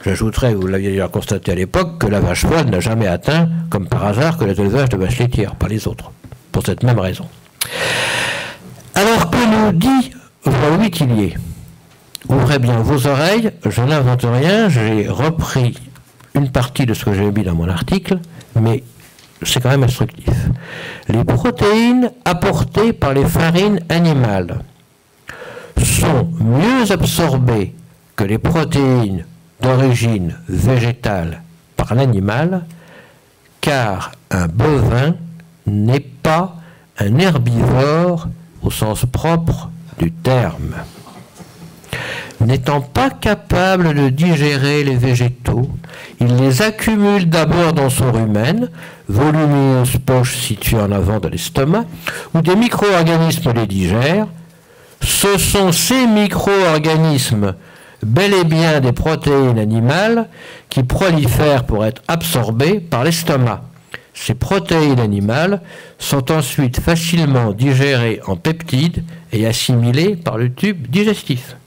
J'ajouterais, vous l'aviez déjà constaté à l'époque, que la vache folle n'a jamais atteint, comme par hasard, que les élevages de vaches laitières, pas les autres, pour cette même raison. Alors que nous dit Jean-Louis Tillier? Ouvrez bien vos oreilles, je n'invente rien, j'ai repris une partie de ce que j'ai mis dans mon article, mais c'est quand même instructif. Les protéines apportées par les farines animales sont mieux absorbées que les protéines d'origine végétale par l'animal, car un bovin n'est pas un herbivore au sens propre du terme. n'étant pas capable de digérer les végétaux, il les accumule d'abord dans son rumen, volumineuse poche située en avant de l'estomac, où des micro-organismes les digèrent. Ce sont ces micro-organismes, bel et bien des protéines animales, qui prolifèrent pour être absorbées par l'estomac. Ces protéines animales sont ensuite facilement digérées en peptides et assimilées par le tube digestif.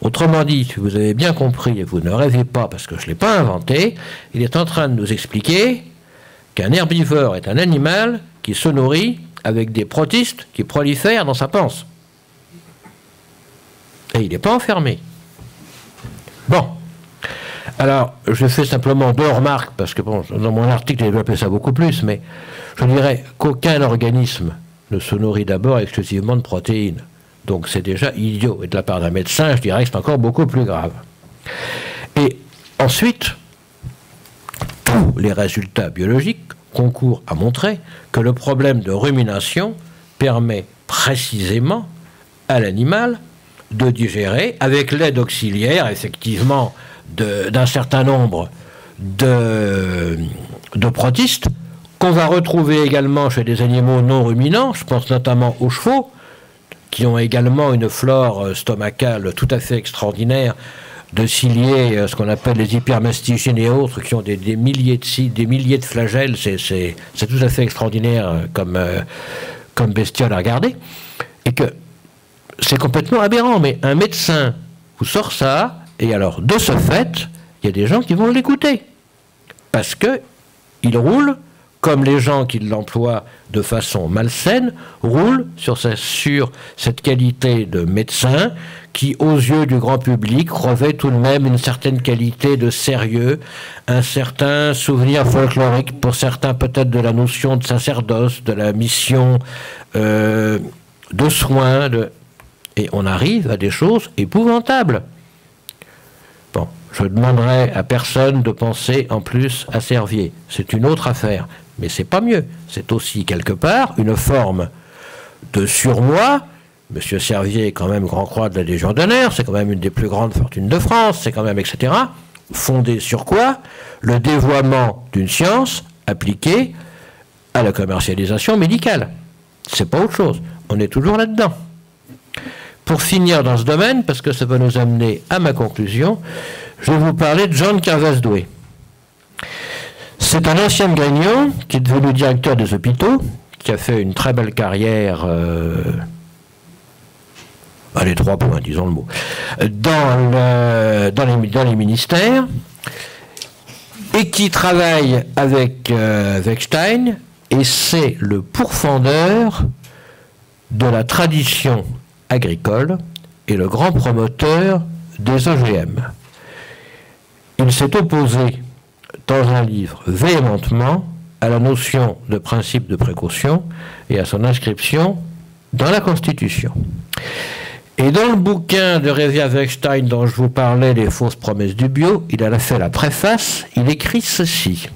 Autrement dit, si vous avez bien compris, et vous ne rêvez pas parce que je ne l'ai pas inventé, il est en train de nous expliquer qu'un herbivore est un animal qui se nourrit avec des protistes qui prolifèrent dans sa panse. Et il n'est pas enfermé. Bon. Alors, je fais simplement 2 remarques, parce que bon, dans mon article, j'ai développé ça beaucoup plus, mais je dirais qu'aucun organisme ne se nourrit d'abord exclusivement de protéines. Donc c'est déjà idiot. Et de la part d'un médecin, je dirais que c'est encore beaucoup plus grave. Et ensuite, tous les résultats biologiques concourent à montrer que le problème de rumination permet précisément à l'animal de digérer, avec l'aide auxiliaire, effectivement, d'un certain nombre de protistes, qu'on va retrouver également chez des animaux non ruminants, je pense notamment aux chevaux, qui ont également une flore stomacale tout à fait extraordinaire, de ciliés, ce qu'on appelle les hypermastigènes et autres, qui ont des milliers de flagelles, c'est tout à fait extraordinaire comme bestiole à regarder, et que c'est complètement aberrant, mais un médecin vous sort ça, et alors, de ce fait, il y a des gens qui vont l'écouter. Parce qu'il roule, comme les gens qui l'emploient de façon malsaine, roulent sur cette qualité de médecin qui, aux yeux du grand public, revêt tout de même une certaine qualité de sérieux, un certain souvenir folklorique, pour certains peut-être de la notion de sacerdoce, de la mission de soins, et on arrive à des choses épouvantables. Bon, je ne demanderai à personne de penser en plus à Servier. C'est une autre affaire. Mais c'est pas mieux. C'est aussi, quelque part, une forme de surmoi. Monsieur Servier est quand même grand croix de la Légion d'honneur. C'est quand même une des plus grandes fortunes de France. C'est quand même, etc. Fondé sur quoi? Le dévoiement d'une science appliquée à la commercialisation médicale. C'est pas autre chose. On est toujours là-dedans. Pour finir dans ce domaine, parce que ça va nous amener à ma conclusion, je vais vous parler de John Carvasdoué. C'est un ancien grignon qui est devenu directeur des hôpitaux, qui a fait une très belle carrière, allez, 3 points, disons le mot, dans les ministères, et qui travaille avec Weckstein, et c'est le pourfendeur de la tradition agricole et le grand promoteur des OGM. Il s'est opposé dans un livre véhémentement à la notion de principe de précaution et à son inscription dans la Constitution. Et dans le bouquin de Revia Weckstein dont je vous parlais, Les fausses promesses du bio, il a fait la préface, il écrit ceci.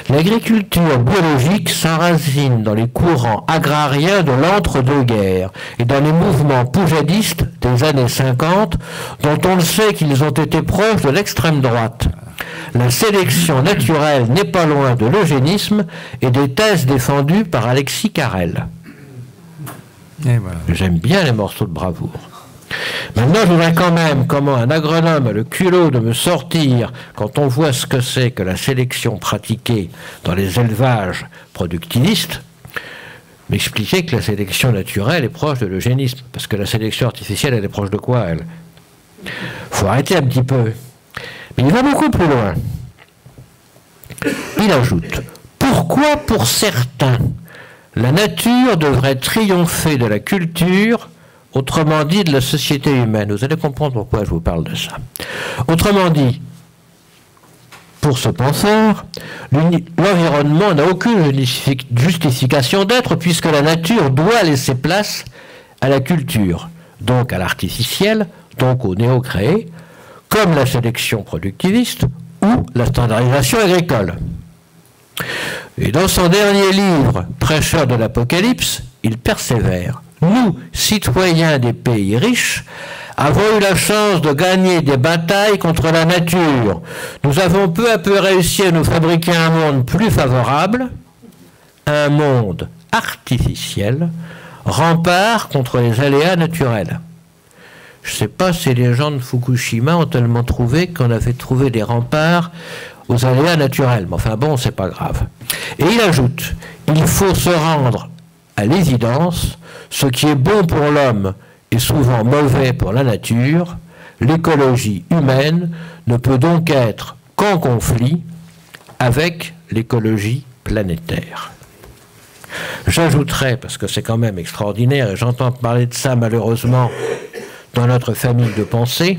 L'agriculture biologique s'enracine dans les courants agrariens de l'entre-deux-guerres et dans les mouvements poujadistes des années 50, dont on le sait qu'ils ont été proches de l'extrême droite. La sélection naturelle n'est pas loin de l'eugénisme et des thèses défendues par Alexis Carrel. Voilà. J'aime bien les morceaux de bravoure. Maintenant, je voudrais quand même, comment un agronome a le culot de me sortir, quand on voit ce que c'est que la sélection pratiquée dans les élevages productivistes, m'expliquer que la sélection naturelle est proche de l'eugénisme. Parce que la sélection artificielle, elle est proche de quoi, elle? Faut arrêter un petit peu. Mais il va beaucoup plus loin. Il ajoute, pourquoi pour certains, la nature devrait triompher de la culture, autrement dit de la société humaine? Vous allez comprendre pourquoi je vous parle de ça. Autrement dit, pour ce penseur, l'environnement n'a aucune justification d'être puisque la nature doit laisser place à la culture, donc à l'artificiel, donc au néo-créé, comme la sélection productiviste ou la standardisation agricole. Et dans son dernier livre, Prêcheur de l'Apocalypse, il persévère. Nous, citoyens des pays riches, avons eu la chance de gagner des batailles contre la nature. Nous avons peu à peu réussi à nous fabriquer un monde plus favorable, un monde artificiel, rempart contre les aléas naturels. Je ne sais pas si les gens de Fukushima ont tellement trouvé qu'on avait trouvé des remparts aux aléas naturels. Mais enfin bon, c'est pas grave. Et il ajoute, il faut se rendre à l'évidence, ce qui est bon pour l'homme est souvent mauvais pour la nature. L'écologie humaine ne peut donc être qu'en conflit avec l'écologie planétaire. J'ajouterais, parce que c'est quand même extraordinaire, et j'entends parler de ça malheureusement dans notre famille de pensée,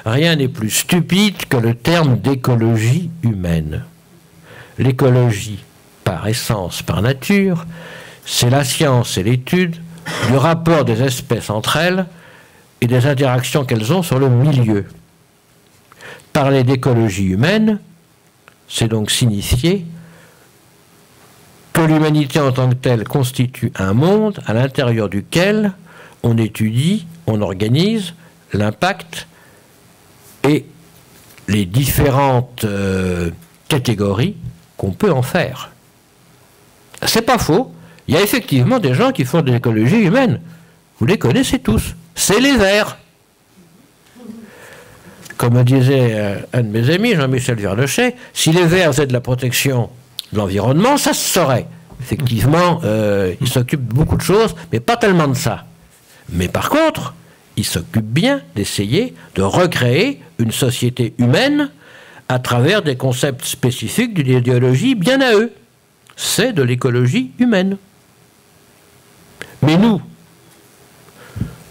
rien n'est plus stupide que le terme d'écologie humaine. L'écologie, par essence, par nature, c'est la science et l'étude du rapport des espèces entre elles et des interactions qu'elles ont sur le milieu. Parler d'écologie humaine, c'est donc signifier que l'humanité en tant que telle constitue un monde à l'intérieur duquel on étudie, on organise l'impact et les différentes catégories qu'on peut en faire. C'est pas faux. Il y a effectivement des gens qui font de l'écologie humaine. Vous les connaissez tous. C'est les Verts. Comme disait un de mes amis, Jean-Michel Vernochet, si les Verts faisaient de la protection de l'environnement, ça se saurait. Effectivement, ils s'occupent de beaucoup de choses, mais pas tellement de ça. Mais par contre, ils s'occupent bien d'essayer de recréer une société humaine à travers des concepts spécifiques d'une idéologie bien à eux. C'est de l'écologie humaine. Mais nous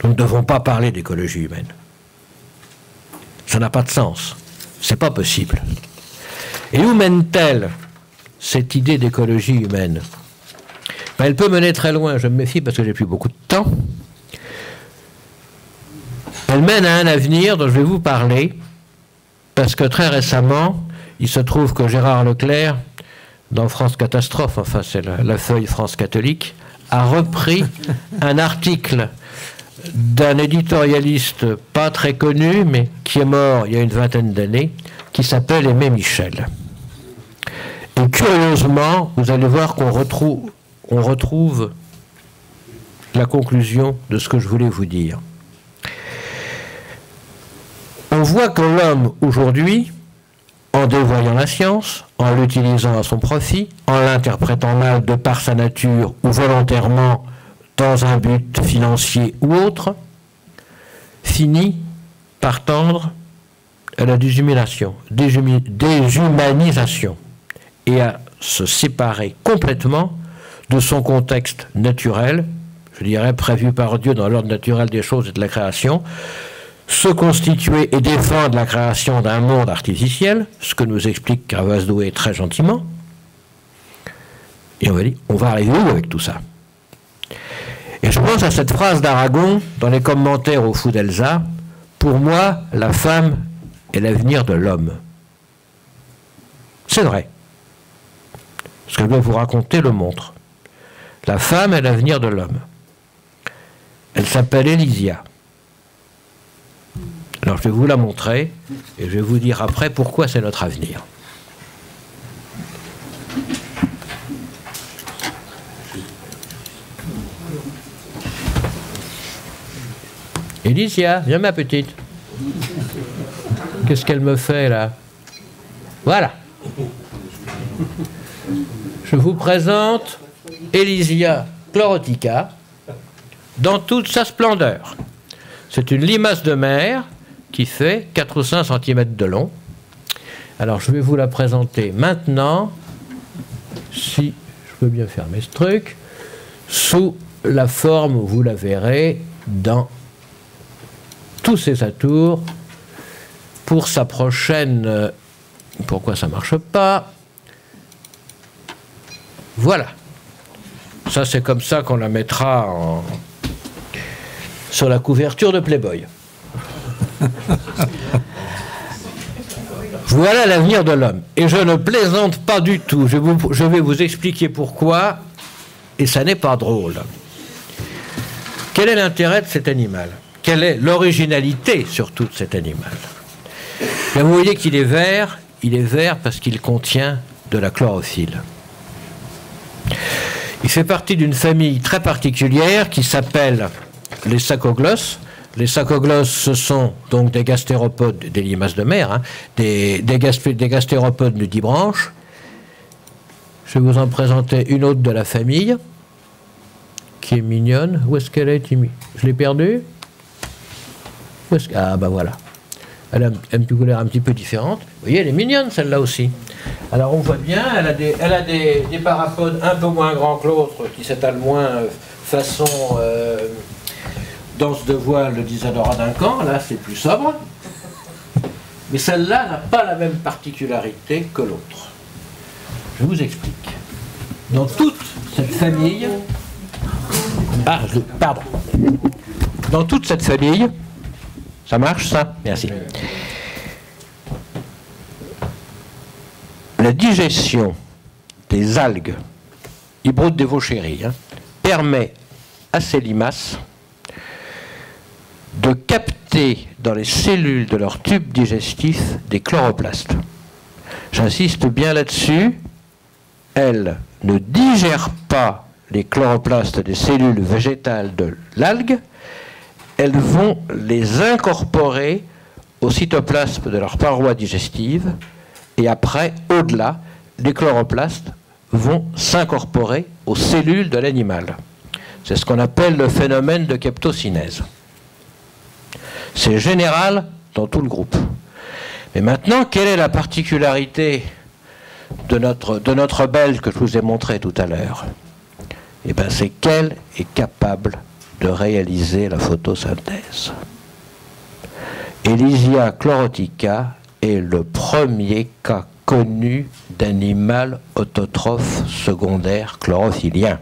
ne devons pas parler d'écologie humaine. Ça n'a pas de sens. C'est pas possible. Et où mène-t-elle cette idée d'écologie humaine? Ben, elle peut mener très loin, je me méfie parce que j'ai plus beaucoup de temps. Elle mène à un avenir dont je vais vous parler, parce que très récemment, il se trouve que Gérard Leclerc, dans France Catastrophe, enfin c'est la feuille France catholique, a repris un article d'un éditorialiste pas très connu, mais qui est mort il y a une vingtaine d'années, qui s'appelle Aimé Michel. Et curieusement, vous allez voir qu'on retrouve la conclusion de ce que je voulais vous dire. On voit que l'homme, aujourd'hui, en dévoyant la science, en l'utilisant à son profit, en l'interprétant mal de par sa nature ou volontairement dans un but financier ou autre, finit par tendre à la déshumanisation et à se séparer complètement de son contexte naturel, je dirais prévu par Dieu dans l'ordre naturel des choses et de la création, se constituer et défendre la création d'un monde artificiel, ce que nous explique Carvaz-Doué très gentiment. Et on va arriver où avec tout ça? Et je pense à cette phrase d'Aragon dans les commentaires au Fou d'Elsa: pour moi, la femme est l'avenir de l'homme. C'est vrai. Ce que je vais vous raconter le montre. La femme est l'avenir de l'homme. Elle s'appelle Élysia. Alors je vais vous la montrer et je vais vous dire après pourquoi c'est notre avenir. Élysia, viens ma petite. Qu'est-ce qu'elle me fait là? Voilà. Je vous présente Élysia chlorotica dans toute sa splendeur. C'est une limace de mer qui fait 4 ou 5 cm de long. Alors je vais vous la présenter maintenant, si je peux bien fermer ce truc, sous la forme, vous la verrez, dans tous ses atours, pour sa prochaine... pourquoi ça ne marche pas? Voilà. Ça, c'est comme ça qu'on la mettra sur la couverture de Playboy. Voilà l'avenir de l'homme. Et je ne plaisante pas du tout. Je vais vous expliquer pourquoi, et ça n'est pas drôle. Quel est l'intérêt de cet animal? quelle est l'originalité surtout de cet animal. Là, vous voyez qu'il est vert parce qu'il contient de la chlorophylle. Il fait partie d'une famille très particulière qui s'appelle les sacoglosses. Les sacoglosses, ce sont donc des gastéropodes, des limaces de mer, hein, des gastéropodes nudibranches. Je vais vous en présenter une autre de la famille, qui est mignonne. Où est-ce qu'elle est, Timmy? Je l'ai perdue? Ah, ben voilà. Elle a une couleur un petit peu différente. Vous voyez, elle est mignonne, celle-là aussi. Alors, on voit bien, elle a des parapodes un peu moins grands que l'autre, qui s'étalent moins façon danse de voile d'Isadora Duncan. Là, c'est plus sobre. Mais celle-là n'a pas la même particularité que l'autre. Je vous explique. Dans toute cette famille... Ah, pardon. Dans toute cette famille... Ça marche, ça? Merci. La digestion des algues, Hybrote dévauchérie, permet à ces limaces de capter dans les cellules de leur tube digestif des chloroplastes. J'insiste bien là-dessus, elles ne digèrent pas les chloroplastes des cellules végétales de l'algue, elles vont les incorporer au cytoplasme de leur paroi digestive et après, au-delà, les chloroplastes vont s'incorporer aux cellules de l'animal. C'est ce qu'on appelle le phénomène de keptocinèse. C'est général dans tout le groupe. Mais maintenant, quelle est la particularité de notre belle que je vous ai montrée tout à l'heure? Eh bien, c'est qu'elle est capable de réaliser la photosynthèse. Elysia chlorotica est le premier cas connu d'animal autotrophe secondaire chlorophylien.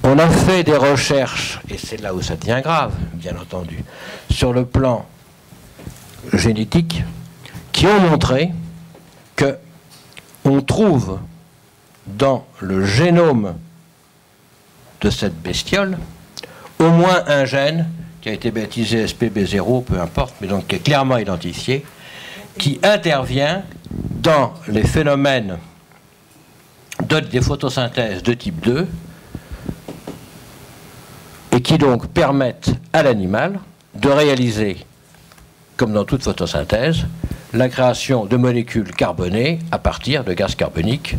On a fait des recherches, et c'est là où ça devient grave, bien entendu, sur le plan génétique, qui ont montré que on trouve dans le génome de cette bestiole, au moins un gène qui a été baptisé SPB0, peu importe, mais donc qui est clairement identifié, qui intervient dans les phénomènes des photosynthèses de type 2 et qui donc permettent à l'animal de réaliser, comme dans toute photosynthèse, la création de molécules carbonées à partir de gaz carbonique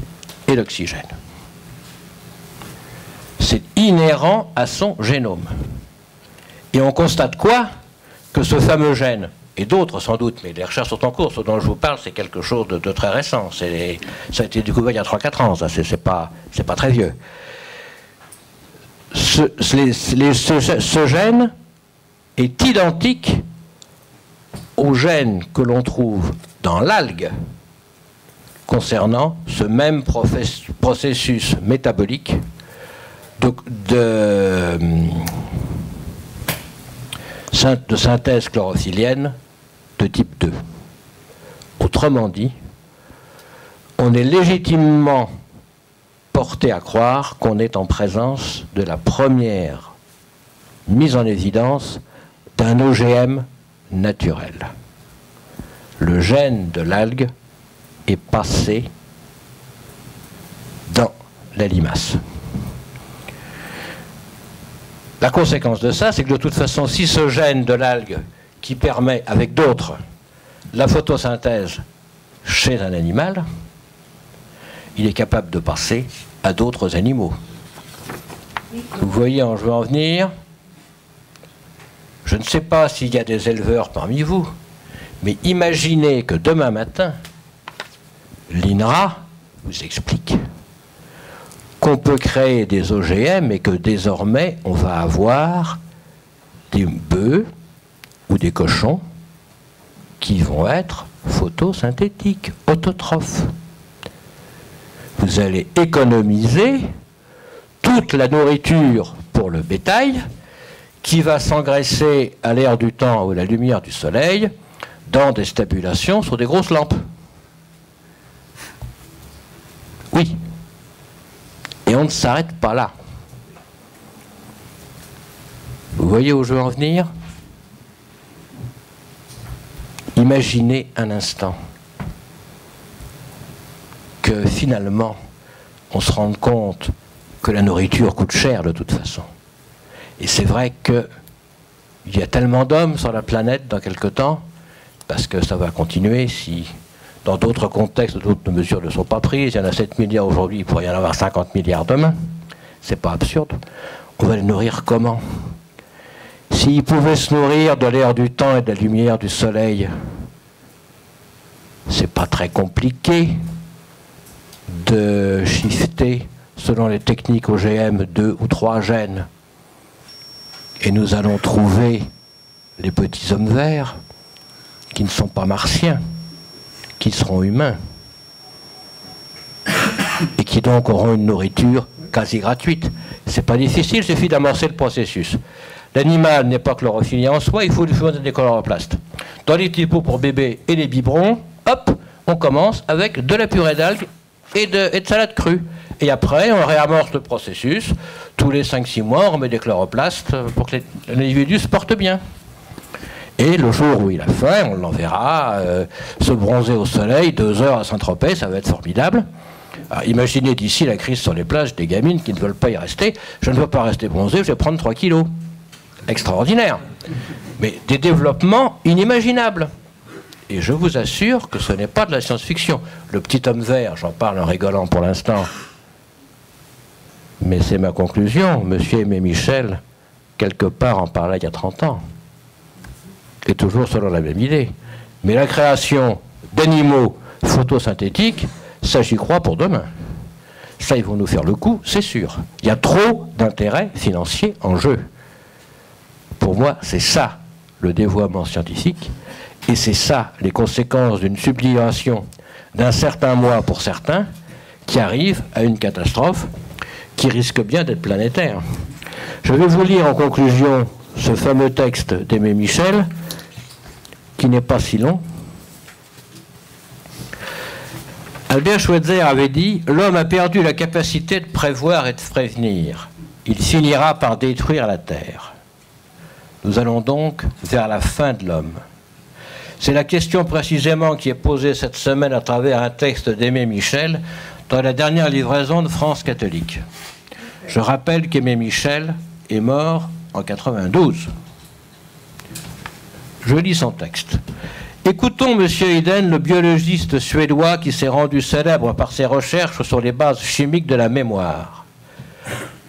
et d'oxygène. C'est inhérent à son génome. Et on constate quoi? Que ce fameux gène, et d'autres sans doute, mais les recherches sont en cours, ce dont je vous parle, c'est quelque chose de très récent. Ça a été découvert il y a 3-4 ans, ça, c'est pas très vieux. Ce gène est identique au gène que l'on trouve dans l'algue concernant ce même processus métabolique de synthèse chlorophyllienne de type 2. Autrement dit, on est légitimement porté à croire qu'on est en présence de la première mise en évidence d'un OGM naturel. Le gène de l'algue est passé dans la limace. La conséquence de ça, c'est que de toute façon, si ce gène de l'algue qui permet, avec d'autres, la photosynthèse chez un animal, il est capable de passer à d'autres animaux. Vous voyez où je veux en venir? Je ne sais pas s'il y a des éleveurs parmi vous, mais imaginez que demain matin, l'INRA vous explique qu'on peut créer des OGM et que désormais on va avoir des bœufs ou des cochons qui vont être photosynthétiques, autotrophes. Vous allez économiser toute la nourriture pour le bétail qui va s'engraisser à l'air du temps ou à la lumière du soleil dans des stabulations sur des grosses lampes. Oui. Et on ne s'arrête pas là. Vous voyez où je veux en venir? Imaginez un instant que finalement, on se rende compte que la nourriture coûte cher de toute façon. Et c'est vrai qu'il y a tellement d'hommes sur la planète dans quelque temps, parce que ça va continuer si, dans d'autres contextes, d'autres mesures ne sont pas prises. Il y en a 7 milliards aujourd'hui, il pourrait y en avoir 50 milliards demain. C'est pas absurde. On va les nourrir comment? S'ils pouvaient se nourrir de l'air du temps et de la lumière du soleil, c'est pas très compliqué de shifter, selon les techniques OGM, 2 ou 3 gènes. Et nous allons trouver les petits hommes verts qui ne sont pas martiens, qui seront humains, et qui donc auront une nourriture quasi gratuite. C'est pas difficile, il suffit d'amorcer le processus. L'animal n'est pas chlorophyllé en soi, il faut lui fournir des chloroplasts. Dans les petits pots pour bébés et les biberons, hop, on commence avec de la purée d'algues et de salade crue. Et après, on réamorce le processus. Tous les 5-6 mois, on remet des chloroplastes pour que l'individu se porte bien. Et le jour où il a faim, on l'enverra se bronzer au soleil 2 heures à Saint-Tropez, ça va être formidable. Alors, imaginez d'ici la crise sur les plages des gamines qui ne veulent pas y rester. Je ne veux pas rester bronzé, je vais prendre 3 kilos. Extraordinaire. Mais des développements inimaginables. Et je vous assure que ce n'est pas de la science-fiction. Le petit homme vert, j'en parle en rigolant pour l'instant, mais c'est ma conclusion. Monsieur Aimé Michel, quelque part, en parlait il y a 30 ans. Et toujours selon la même idée. Mais la création d'animaux photosynthétiques, ça j'y crois pour demain. Ça, ils vont nous faire le coup, c'est sûr. Il y a trop d'intérêts financiers en jeu. Pour moi, c'est ça, le dévoiement scientifique. Et c'est ça, les conséquences d'une sublimation d'un certain mois pour certains, qui arrive à une catastrophe qui risque bien d'être planétaire. Je vais vous lire en conclusion ce fameux texte d'Aimé Michel, qui n'est pas si long. Albert Schweitzer avait dit « L'homme a perdu la capacité de prévoir et de prévenir. Il finira par détruire la Terre. » Nous allons donc vers la fin de l'homme. C'est la question précisément qui est posée cette semaine à travers un texte d'Aimé Michel dans la dernière livraison de France catholique. Je rappelle qu'Aimé Michel est mort en 92. Je lis son texte. Écoutons M. Iden, le biologiste suédois qui s'est rendu célèbre par ses recherches sur les bases chimiques de la mémoire.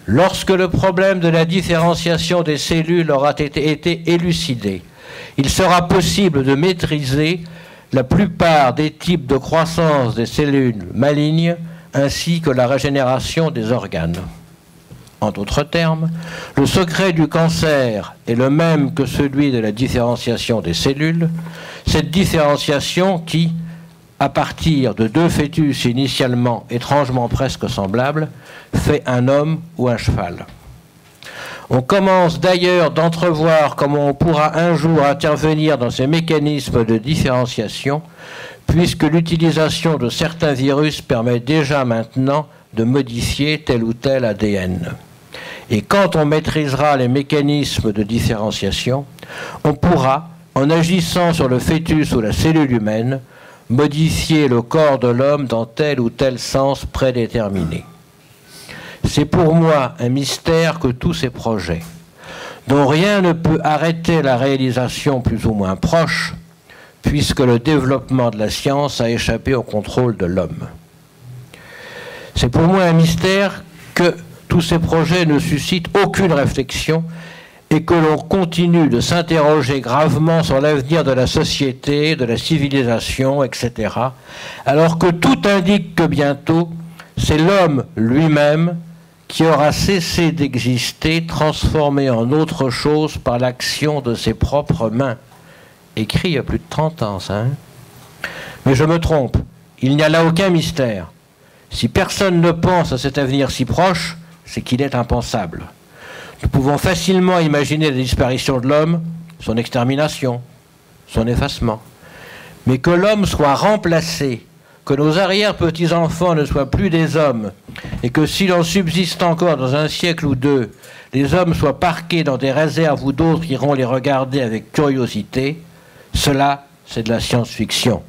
Lorsque le problème de la différenciation des cellules aura été élucidé, il sera possible de maîtriser la plupart des types de croissance des cellules malignes ainsi que la régénération des organes. En d'autres termes, le secret du cancer est le même que celui de la différenciation des cellules, cette différenciation qui, à partir de 2 fœtus initialement étrangement presque semblables, fait un homme ou un cheval. On commence d'ailleurs d'entrevoir comment on pourra un jour intervenir dans ces mécanismes de différenciation, puisque l'utilisation de certains virus permet déjà maintenant de modifier tel ou tel ADN. Et quand on maîtrisera les mécanismes de différenciation, on pourra, en agissant sur le fœtus ou la cellule humaine, modifier le corps de l'homme dans tel ou tel sens prédéterminé. C'est pour moi un mystère que tous ces projets, dont rien ne peut arrêter la réalisation plus ou moins proche, puisque le développement de la science a échappé au contrôle de l'homme. C'est pour moi un mystère que tous ces projets ne suscitent aucune réflexion et que l'on continue de s'interroger gravement sur l'avenir de la société, de la civilisation, etc., alors que tout indique que bientôt, c'est l'homme lui-même qui aura cessé d'exister, transformé en autre chose par l'action de ses propres mains. Écrit il y a plus de 30 ans, ça. Hein? Mais je me trompe, il n'y a là aucun mystère. Si personne ne pense à cet avenir si proche, c'est qu'il est impensable. Nous pouvons facilement imaginer la disparition de l'homme, son extermination, son effacement. Mais que l'homme soit remplacé que nos arrière-petits-enfants ne soient plus des hommes, et que s'il en subsiste encore dans un siècle ou deux, les hommes soient parqués dans des réserves où d'autres iront les regarder avec curiosité, cela, c'est de la science-fiction.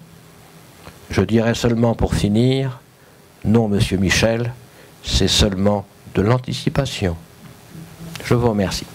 Je dirais seulement pour finir, non, monsieur Michel, c'est seulement de l'anticipation. Je vous remercie.